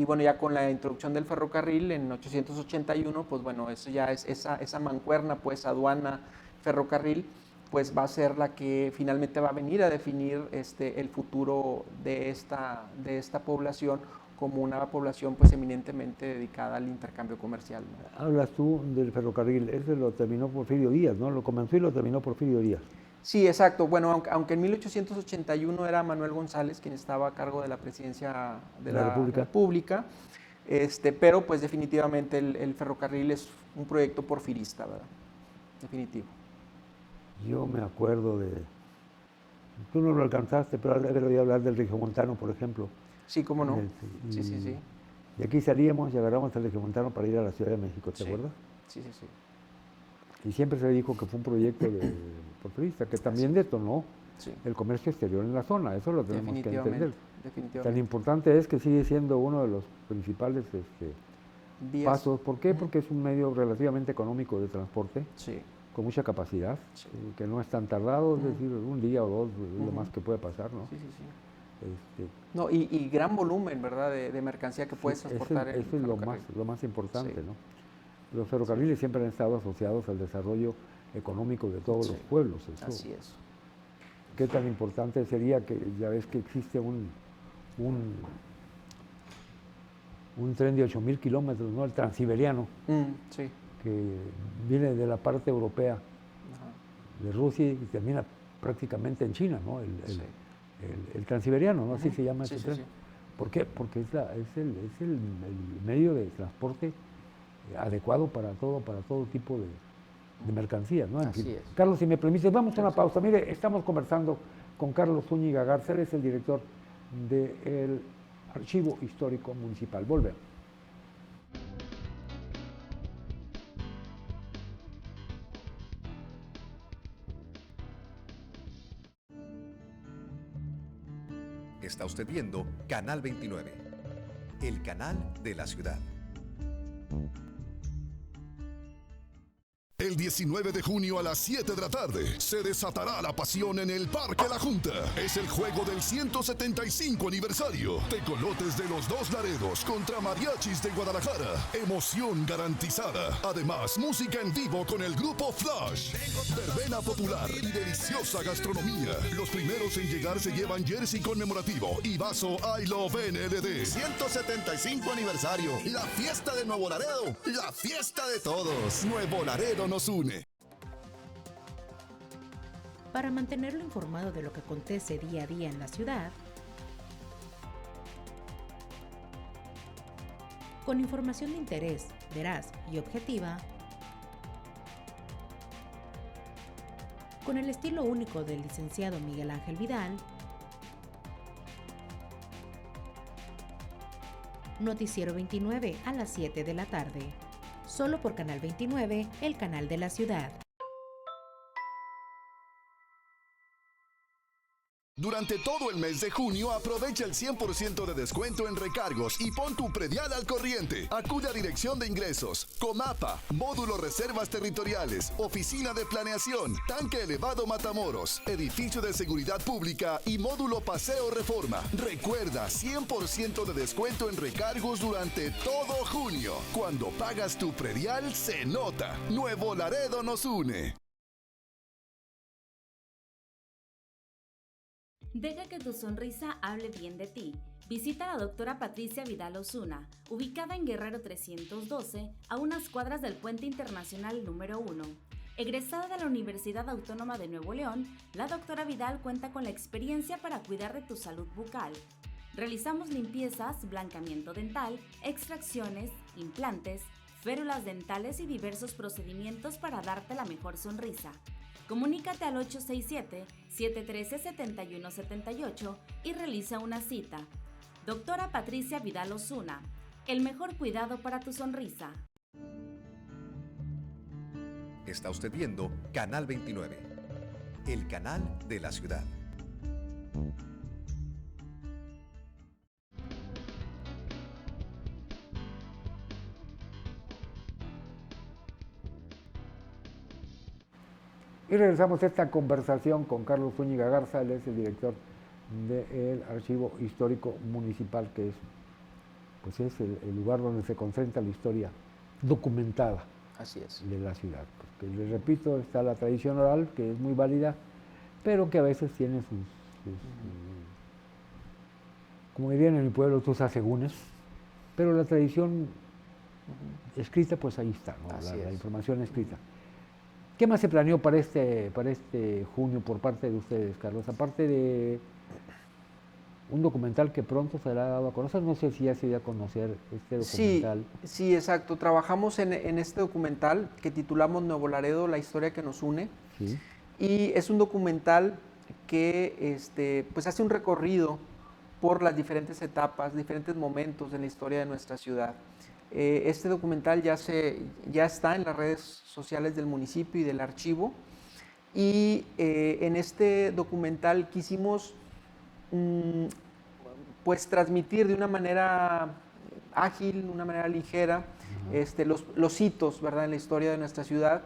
bueno, ya con la introducción del ferrocarril en 881, pues bueno, eso ya es esa mancuerna, pues aduana, ferrocarril, pues va a ser la que finalmente va a venir a definir el futuro de esta población como una población pues eminentemente dedicada al intercambio comercial, ¿no? Hablas tú del ferrocarril, ese lo terminó Porfirio Díaz, ¿no? Lo comenzó y lo terminó Porfirio Díaz. Sí, exacto. Bueno, aunque en 1881 era Manuel González quien estaba a cargo de la presidencia de la República, pero pues definitivamente el ferrocarril es un proyecto porfirista, ¿verdad? Definitivo. Yo me acuerdo de... Tú no lo alcanzaste, pero haber oído hablar del Regiomontano, por ejemplo. Sí, cómo no. Sí. Y aquí salíamos y agarramos el Regiomontano para ir a la Ciudad de México, ¿te acuerdas? Sí. Y siempre se dijo que fue un proyecto porfirista, que también detonó el comercio exterior en la zona, eso lo tenemos que entender. Tan importante es que sigue siendo uno de los principales pasos. ¿Por qué? Porque es un medio relativamente económico de transporte, con mucha capacidad, que no es tan tardado, es decir, un día o dos es lo más que puede pasar, ¿no? No, y gran volumen, ¿verdad?, de mercancía que puedes transportar. Eso es lo más importante, ¿no? Los ferrocarriles siempre han estado asociados al desarrollo económico de todos los pueblos. Así es. ¿Qué tan importante sería que ya ves que existe un tren de 8.000 kilómetros, ¿no? El Transiberiano, que viene de la parte europea de Rusia y termina prácticamente en China, ¿no? El Transiberiano, ¿no? Así se llama ese tren. ¿Por qué? Porque es el medio de transporte adecuado para todo tipo de mercancías, ¿no? En fin. Carlos, si me permites, vamos a una pausa. Mire, estamos conversando con Carlos Zúñiga Garza, él es el director del Archivo Histórico Municipal. Volvemos. Está usted viendo Canal 29, el canal de la ciudad. El 19 de junio a las 7 de la tarde se desatará la pasión en el Parque La Junta. Es el juego del 175 aniversario. Tecolotes de los Dos Laredos contra Mariachis de Guadalajara. Emoción garantizada. Además, música en vivo con el grupo Flash. Verbena popular y deliciosa gastronomía. Los primeros en llegar se llevan jersey conmemorativo y vaso I Love NLD. 175 aniversario. La fiesta de Nuevo Laredo. La fiesta de todos. Nuevo Laredo nos une. Para mantenerlo informado de lo que acontece día a día en la ciudad, con información de interés, veraz y objetiva, con el estilo único del licenciado Miguel Ángel Vidal, Noticiero 29 a las 7 de la tarde. Solo por Canal 29, el canal de la ciudad. Durante todo el mes de junio, aprovecha el 100% de descuento en recargos y pon tu predial al corriente. Acude a Dirección de Ingresos, Comapa, Módulo Reservas Territoriales, Oficina de Planeación, Tanque Elevado Matamoros, Edificio de Seguridad Pública y Módulo Paseo Reforma. Recuerda, 100% de descuento en recargos durante todo junio. Cuando pagas tu predial, se nota. Nuevo Laredo nos une. Deja que tu sonrisa hable bien de ti. Visita a la doctora Patricia Vidal Osuna, ubicada en Guerrero 312, a unas cuadras del Puente Internacional número 1. Egresada de la Universidad Autónoma de Nuevo León, la doctora Vidal cuenta con la experiencia para cuidar de tu salud bucal. Realizamos limpiezas, blancamiento dental, extracciones, implantes, férulas dentales y diversos procedimientos para darte la mejor sonrisa. Comunícate al 867-713-7178 y realiza una cita. Doctora Patricia Vidal Osuna, el mejor cuidado para tu sonrisa. Está usted viendo Canal 29, el canal de la ciudad. Y regresamos a esta conversación con Carlos Zúñiga Garza, él es el director del Archivo Histórico Municipal, que es el lugar donde se concentra la historia documentada Así es. de la ciudad. Porque, les repito, está la tradición oral, que es muy válida, pero que a veces tiene sus como dirían en mi pueblo, sus asegúnes, pero la tradición escrita, pues ahí está, ¿no? La información escrita. ¿Qué más se planeó para este junio por parte de ustedes, Carlos? Aparte de un documental que pronto será dado a conocer, no sé si ya se dio a conocer este documental. Sí, exacto. Trabajamos en este documental que titulamos Nuevo Laredo, la historia que nos une. Sí. Y es un documental que pues hace un recorrido por las diferentes etapas, diferentes momentos en la historia de nuestra ciudad. Este documental ya está en las redes sociales del municipio y del archivo, y en este documental quisimos pues transmitir de una manera ágil, de una manera ligera, los hitos, ¿verdad?, en la historia de nuestra ciudad,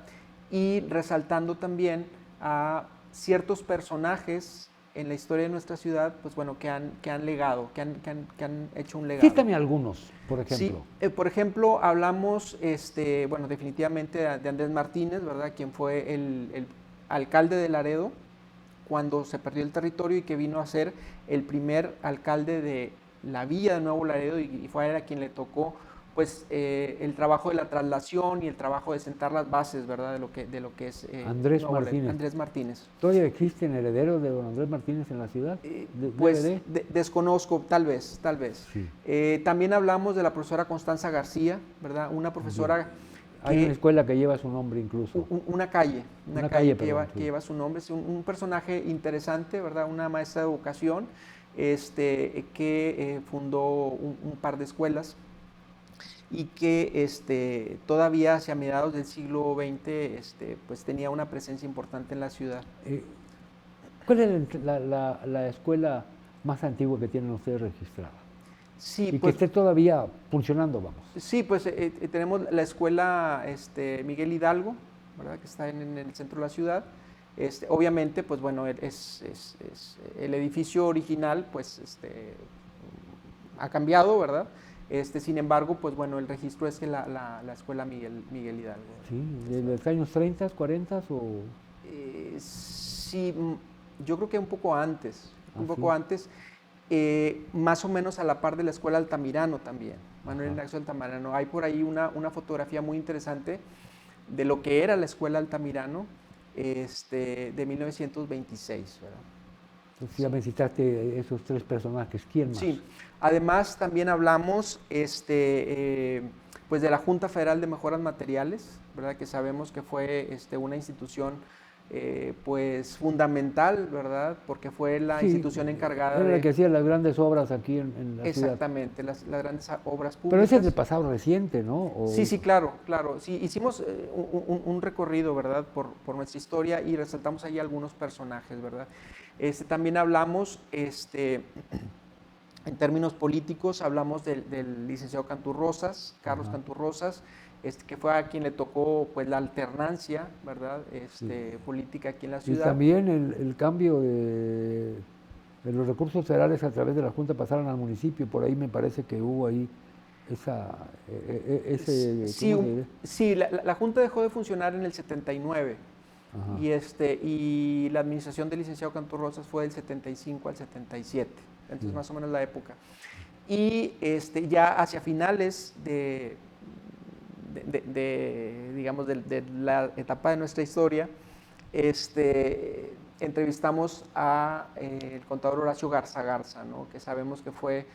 y resaltando también a ciertos personajes en la historia de nuestra ciudad, pues bueno, que han legado, que han hecho un legado. Cítame algunos, por ejemplo. Sí, por ejemplo, hablamos, bueno, definitivamente de Andrés Martínez, ¿verdad?, quien fue el alcalde de Laredo cuando se perdió el territorio y que vino a ser el primer alcalde de la villa de Nuevo Laredo, y fue a él a quien le tocó pues el trabajo de la traslación y el trabajo de sentar las bases, ¿verdad?, de lo que es Andrés Martínez. Andrés Martínez. ¿Todavía existen herederos de don Andrés Martínez en la ciudad? Pues desconozco, tal vez. Sí. También hablamos de la profesora Constanza García, ¿verdad?, una profesora hay una escuela que lleva su nombre incluso. Una calle que sí. lleva su nombre. Es un personaje interesante, ¿verdad?, una maestra de educación que fundó un par de escuelas, y que todavía hacia mediados del siglo XX pues tenía una presencia importante en la ciudad. ¿Cuál es la escuela más antigua que tienen ustedes registrada? Sí, y pues, que esté todavía funcionando, vamos. Sí, pues tenemos la escuela Miguel Hidalgo, ¿verdad?, que está en el centro de la ciudad. Obviamente, pues bueno, es el edificio original, pues ha cambiado, ¿verdad? Sin embargo, pues bueno, el registro es que la escuela Miguel Hidalgo. Sí, ¿de los años 30, 40 o...? Sí, yo creo que un poco antes, antes, más o menos a la par de la escuela Altamirano también, Manuel Ignacio Altamirano. Hay por ahí una fotografía muy interesante de lo que era la escuela Altamirano de 1926, ¿verdad? Entonces ya me citaste esos tres personajes, ¿quién más? Sí, además también hablamos pues de la Junta Federal de Mejoras Materiales, ¿verdad?, que sabemos que fue una institución pues fundamental, ¿verdad?, porque fue la institución encargada era la que hacía las grandes obras aquí en la ciudad. Exactamente, las grandes obras públicas. Pero ese es del pasado reciente, ¿no? ¿O? Sí, claro. Sí, hicimos un recorrido, ¿verdad?, por nuestra historia, y resaltamos ahí algunos personajes, ¿verdad? También hablamos, en términos políticos, hablamos del licenciado Canturrosas, Carlos Canturrosas, que fue a quien le tocó pues la alternancia, ¿verdad?, política aquí en la ciudad. Y también el cambio de los recursos federales a través de la Junta pasaron al municipio, por ahí me parece que hubo ahí Sí, la Junta dejó de funcionar en el 79. Y la administración del licenciado Canturrosas fue del 75 al 77, entonces más o menos la época. Y ya hacia finales digamos, de la etapa de nuestra historia, entrevistamos a el contador Horacio Garza, ¿no?, que sabemos que fue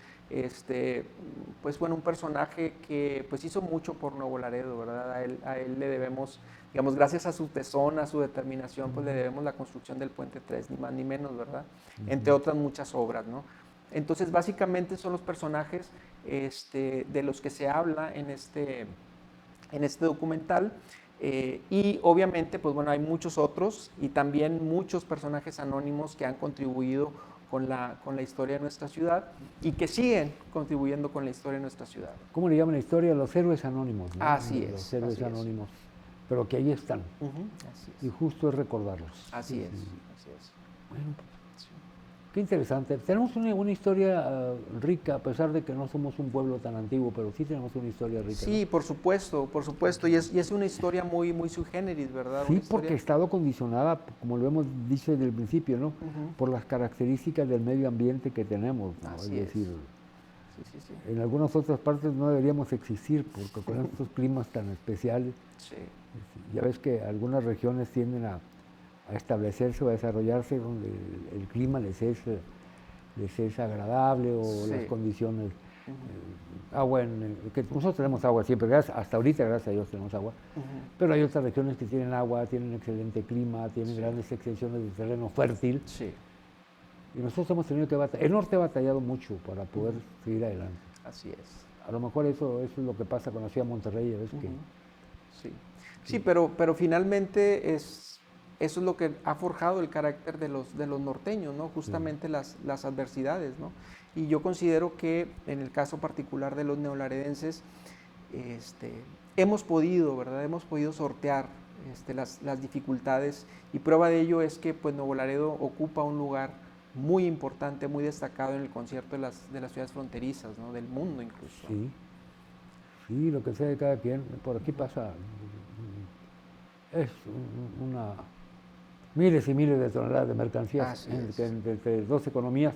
pues bueno, un personaje que pues hizo mucho por Nuevo Laredo, ¿verdad? A él le debemos, digamos, gracias a su tesón, a su determinación, pues le debemos la construcción del Puente 3, ni más ni menos, ¿verdad? Entre otras muchas obras, ¿no? Entonces, básicamente son los personajes de los que se habla en este documental, y obviamente, pues bueno, hay muchos otros y también muchos personajes anónimos que han contribuido con la historia de nuestra ciudad y que siguen contribuyendo con la historia de nuestra ciudad. ¿Cómo le llaman la historia? Los héroes anónimos, ¿no? Así es. Los héroes anónimos, pero que ahí están. Así es. Y justo es recordarlos. Así es. Bueno, Qué interesante. Tenemos una historia rica, a pesar de que no somos un pueblo tan antiguo, pero sí tenemos una historia rica. Sí, ¿no? por supuesto, y es una historia muy, muy sui generis, ¿verdad? Sí, Una historia... porque ha estado condicionada, como lo hemos dicho desde el principio, ¿no? Por las características del medio ambiente que tenemos, ¿no? Así es decir, sí. en algunas otras partes no deberíamos existir, porque con estos climas tan especiales, ya ves que algunas regiones tienden a establecerse o a desarrollarse donde el clima les es agradable, o las condiciones, agua, que nosotros tenemos agua siempre, hasta ahorita gracias a Dios tenemos agua, pero hay otras regiones que tienen agua, tienen excelente clima, tienen grandes extensiones de terreno fértil, y nosotros hemos tenido que batallar. El norte ha batallado mucho para poder seguir adelante. Así es. A lo mejor eso es lo que pasa con la ciudad de Monterrey, ¿ves? Sí, pero finalmente eso es lo que ha forjado el carácter de los norteños, ¿no? Justamente las adversidades, ¿no? Y yo considero que en el caso particular de los neolaredenses, hemos podido, ¿verdad? Hemos podido sortear las dificultades, y prueba de ello es que pues Nuevo Laredo ocupa un lugar muy importante, muy destacado en el concierto de las ciudades fronterizas, ¿no? Del mundo incluso. Sí, lo que sea de cada quien. Por aquí pasa, es miles y miles de toneladas de mercancías entre dos economías,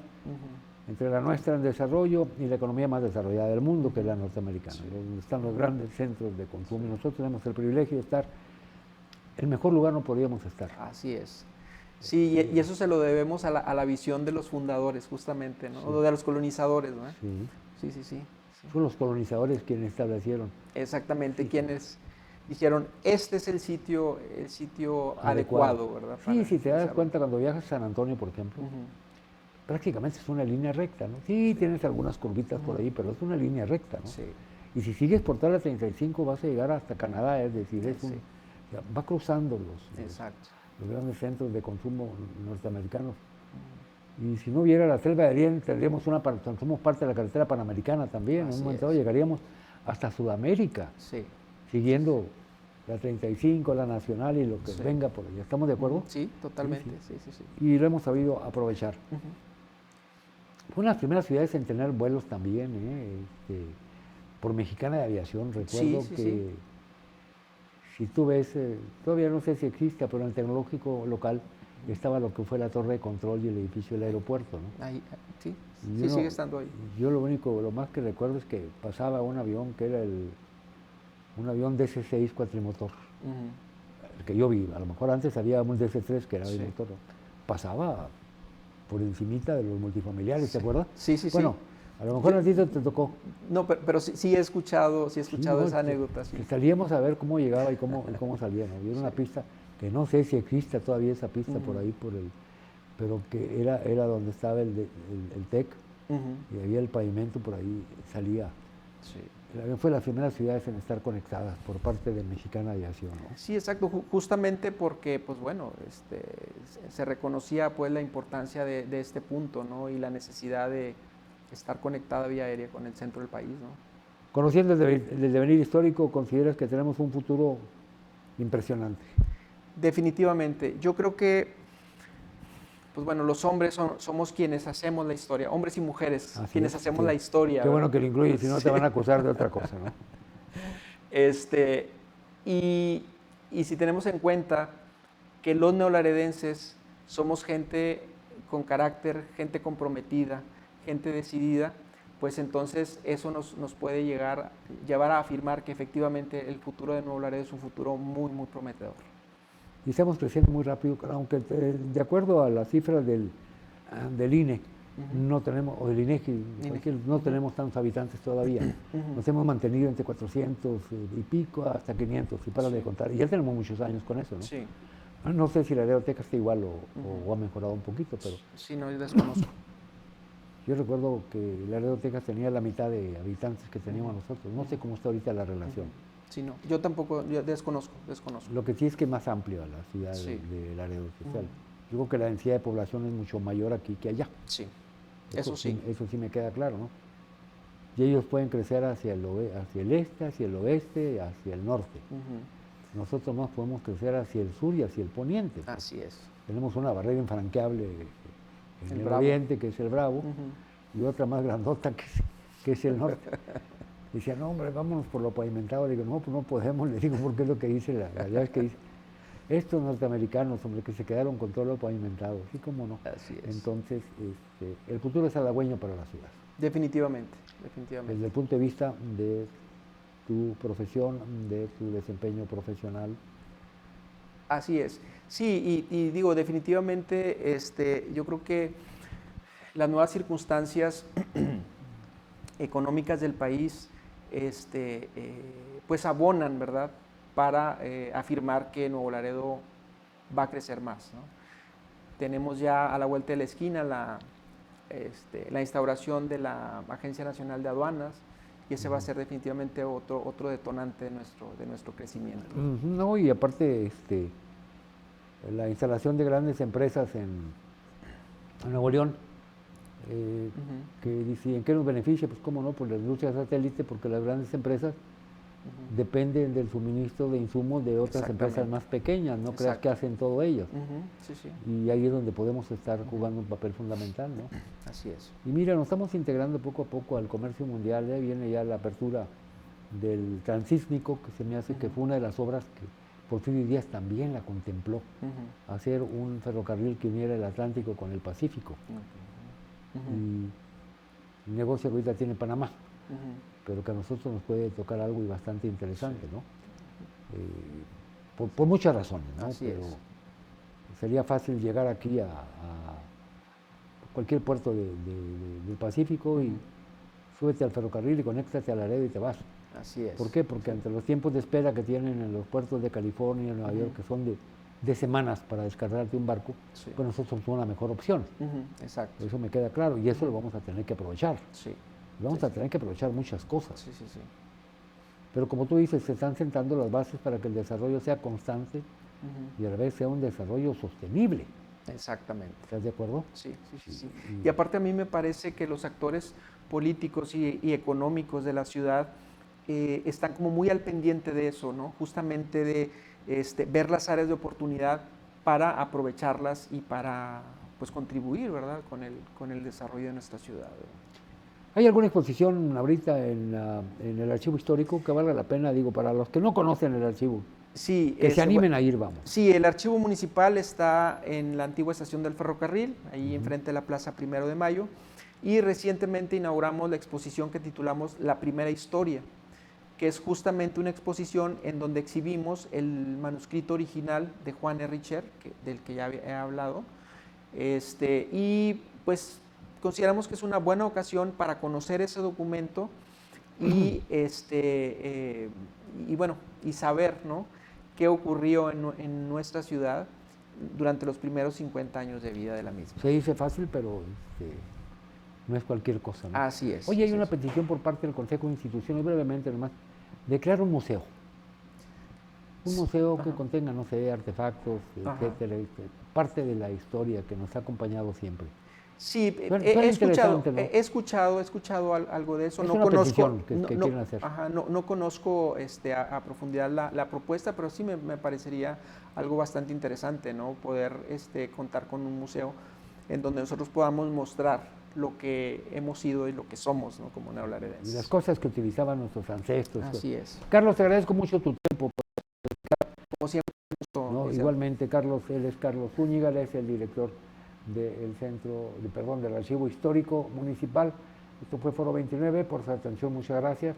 entre la nuestra en desarrollo y la economía más desarrollada del mundo, que es la norteamericana, donde están los grandes centros de consumo. Y nosotros tenemos el privilegio de estar en mejor lugar no podríamos estar. Así es. Sí, y eso se lo debemos a la visión de los fundadores, justamente, ¿no? O de los colonizadores, ¿no? Sí. Son los colonizadores quienes establecieron. Exactamente, quienes dijeron, este es el sitio adecuado, ¿verdad? Sí, si te das cuenta, cuando viajas a San Antonio, por ejemplo, prácticamente es una línea recta, ¿no? Sí, tienes algunas curvitas por ahí, pero es una línea recta, ¿no? Sí. Y si sigues por toda la 35 vas a llegar hasta Canadá, es decir, va cruzando los grandes centros de consumo norteamericanos. Y si no hubiera la selva de Darién, somos parte de la carretera panamericana también. En un momento dado llegaríamos hasta Sudamérica, siguiendo la 35, la nacional y lo que venga por allá. ¿Estamos de acuerdo? Sí, totalmente. Sí. Y lo hemos sabido aprovechar. Fue una de las primeras ciudades en tener vuelos también, por Mexicana de Aviación. Recuerdo que si tú ves, todavía no sé si existe, pero en el tecnológico local estaba lo que fue la torre de control y el edificio del aeropuerto, ¿no? Sí, sigue estando ahí. Yo lo más que recuerdo es que pasaba un avión que era un avión DC-6 cuatrimotor, el que yo vi. A lo mejor antes había un DC-3 que era bimotor, pasaba por encimita de los multifamiliares, ¿te acuerdas? Sí. Bueno, a lo mejor a ti te tocó. No, pero sí he escuchado esa anécdota. Que salíamos a ver cómo llegaba y cómo salía, ¿no? Y era una pista que no sé si existe todavía esa pista por ahí, pero que era donde estaba el TEC, y había el pavimento por ahí, salía. El avión fue las primeras ciudades en estar conectadas por parte de Mexicana Aviación, ¿no? Sí, exacto, justamente porque, pues bueno, se reconocía pues la importancia de este punto, ¿no? Y la necesidad de estar conectada vía aérea con el centro del país, ¿no? Conociendo el devenir histórico, ¿consideras que tenemos un futuro impresionante? Definitivamente. Yo creo que, pues bueno, los hombres somos quienes hacemos la historia, hombres y mujeres, quienes hacemos la historia. Qué bueno que lo incluyes, si no te van a acusar de otra cosa, ¿no? Y si tenemos en cuenta que los neolaredenses somos gente con carácter, gente comprometida, gente decidida, pues entonces eso nos puede llevar a afirmar que efectivamente el futuro de Nuevo Laredo es un futuro muy, muy prometedor. Y estamos creciendo muy rápido, aunque de acuerdo a las cifras del INE, no tenemos, o del INEGI, no tenemos tantos habitantes todavía. Nos hemos mantenido entre 400 y pico hasta 500, y para de contar. Y ya tenemos muchos años con eso, ¿no? Sí. No sé si la Laredoteca está igual o ha mejorado un poquito, pero... Sí, no, yo desconozco. Yo recuerdo que la Laredoteca tenía la mitad de habitantes que teníamos nosotros. No sé cómo está ahorita la relación. Sí, no, yo tampoco, yo desconozco. Lo que sí es que es más amplia la ciudad de Laredo. Yo creo que la densidad de población es mucho mayor aquí que allá. Sí, eso sí. Eso sí me queda claro, ¿no? Y ellos pueden crecer hacia el este, hacia el oeste, hacia el norte. Nosotros más podemos crecer hacia el sur y hacia el poniente. Así es. Tenemos una barrera infranqueable en el oriente, que es el Bravo, y otra más grandota, que es el norte. Decía, no, hombre, vámonos por lo pavimentado. Le digo, no, pues no podemos. Le digo, porque es lo que dice la realidad, es que dice, estos norteamericanos, hombre, que se quedaron con todo lo pavimentado, ¿sí cómo no? Así es. Entonces, el futuro es halagüeño para la ciudad. Definitivamente, definitivamente. Desde el punto de vista de tu profesión, de tu desempeño profesional. Así es. Sí, y digo, definitivamente, yo creo que las nuevas circunstancias económicas del país, pues abonan, ¿verdad?, para afirmar que Nuevo Laredo va a crecer más, ¿no? Tenemos ya a la vuelta de la esquina la instauración de la Agencia Nacional de Aduanas, y ese va a ser definitivamente otro detonante de nuestro crecimiento. No, y aparte la instalación de grandes empresas en Nuevo León, que dice, ¿en qué nos beneficia? Pues cómo no, pues la industria satélite, porque las grandes empresas dependen del suministro de insumos de otras empresas más pequeñas, no creas que hacen todo ellos. Sí, sí. Y ahí es donde podemos estar jugando un papel fundamental, ¿no? Así es. Y mira, nos estamos integrando poco a poco al comercio mundial, viene ya la apertura del transísmico, que se me hace que fue una de las obras que Porfirio Díaz también la contempló, hacer un ferrocarril que uniera el Atlántico con el Pacífico. Y el negocio que ahorita tiene Panamá, pero que a nosotros nos puede tocar algo y bastante interesante, ¿no? Por muchas razones, ¿no? Pero sería fácil llegar aquí a cualquier puerto del Pacífico y súbete al ferrocarril y conéctate a Laredo y te vas. Así es. ¿Por qué? Porque ante los tiempos de espera que tienen en los puertos de California, Nueva York, que son de semanas para descargarte un barco, pues nosotros somos una mejor opción. Exacto. Eso me queda claro y eso lo vamos a tener que aprovechar. Sí. Vamos a tener que aprovechar muchas cosas. Sí, sí, sí. Pero como tú dices, se están sentando las bases para que el desarrollo sea constante y a la vez sea un desarrollo sostenible. Exactamente. ¿Estás de acuerdo? Sí, sí, sí, sí. Y aparte a mí me parece que los actores políticos y económicos de la ciudad están como muy al pendiente de eso, ¿no? Justamente de ver las áreas de oportunidad para aprovecharlas y para pues contribuir, ¿verdad?, con el desarrollo de nuestra ciudad, ¿verdad? ¿Hay alguna exposición ahorita en el archivo histórico que valga la pena, digo, para los que no conocen el archivo? Sí, que se animen a ir, vamos. Sí, el archivo municipal está en la antigua estación del ferrocarril, ahí enfrente de la Plaza 1 de Mayo, y recientemente inauguramos la exposición que titulamos La Primera Historia, que es justamente una exposición en donde exhibimos el manuscrito original de Juan Richer, del que ya he hablado, y pues consideramos que es una buena ocasión para conocer ese documento y, y saber, ¿no?, qué ocurrió en nuestra ciudad durante los primeros 50 años de vida de la misma. Se dice fácil, pero no es cualquier cosa, ¿no? Así es. Oye, hay una petición por parte del Consejo de Instituciones, brevemente nomás, de crear un museo. Un museo que contenga, no sé, artefactos, etcétera, parte de la historia que nos ha acompañado siempre. Sí, he escuchado algo de eso. Es no una conozco que quieren hacer. No conozco a profundidad la propuesta, pero sí me parecería algo bastante interesante, ¿no? Poder contar con un museo en donde nosotros podamos mostrar lo que hemos sido y lo que somos, ¿no?, como neolaredenses. Y las cosas que utilizaban nuestros ancestros. Así es. Carlos, te agradezco mucho tu tiempo. Como siempre. ¿No? Igualmente, Carlos, él es Carlos Zúñiga, él es el director del Archivo Histórico Municipal. Esto fue Foro 29, por su atención, muchas gracias.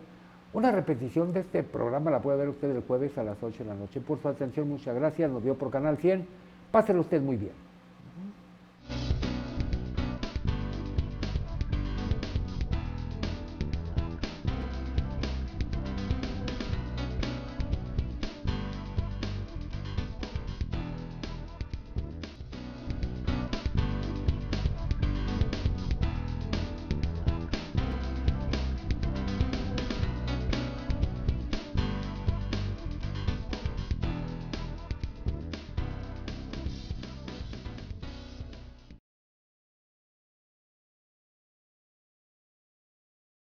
Una repetición de este programa la puede ver usted el jueves a las 8 de la noche. Por su atención, muchas gracias. Nos vio por Canal 100. Páselo usted muy bien.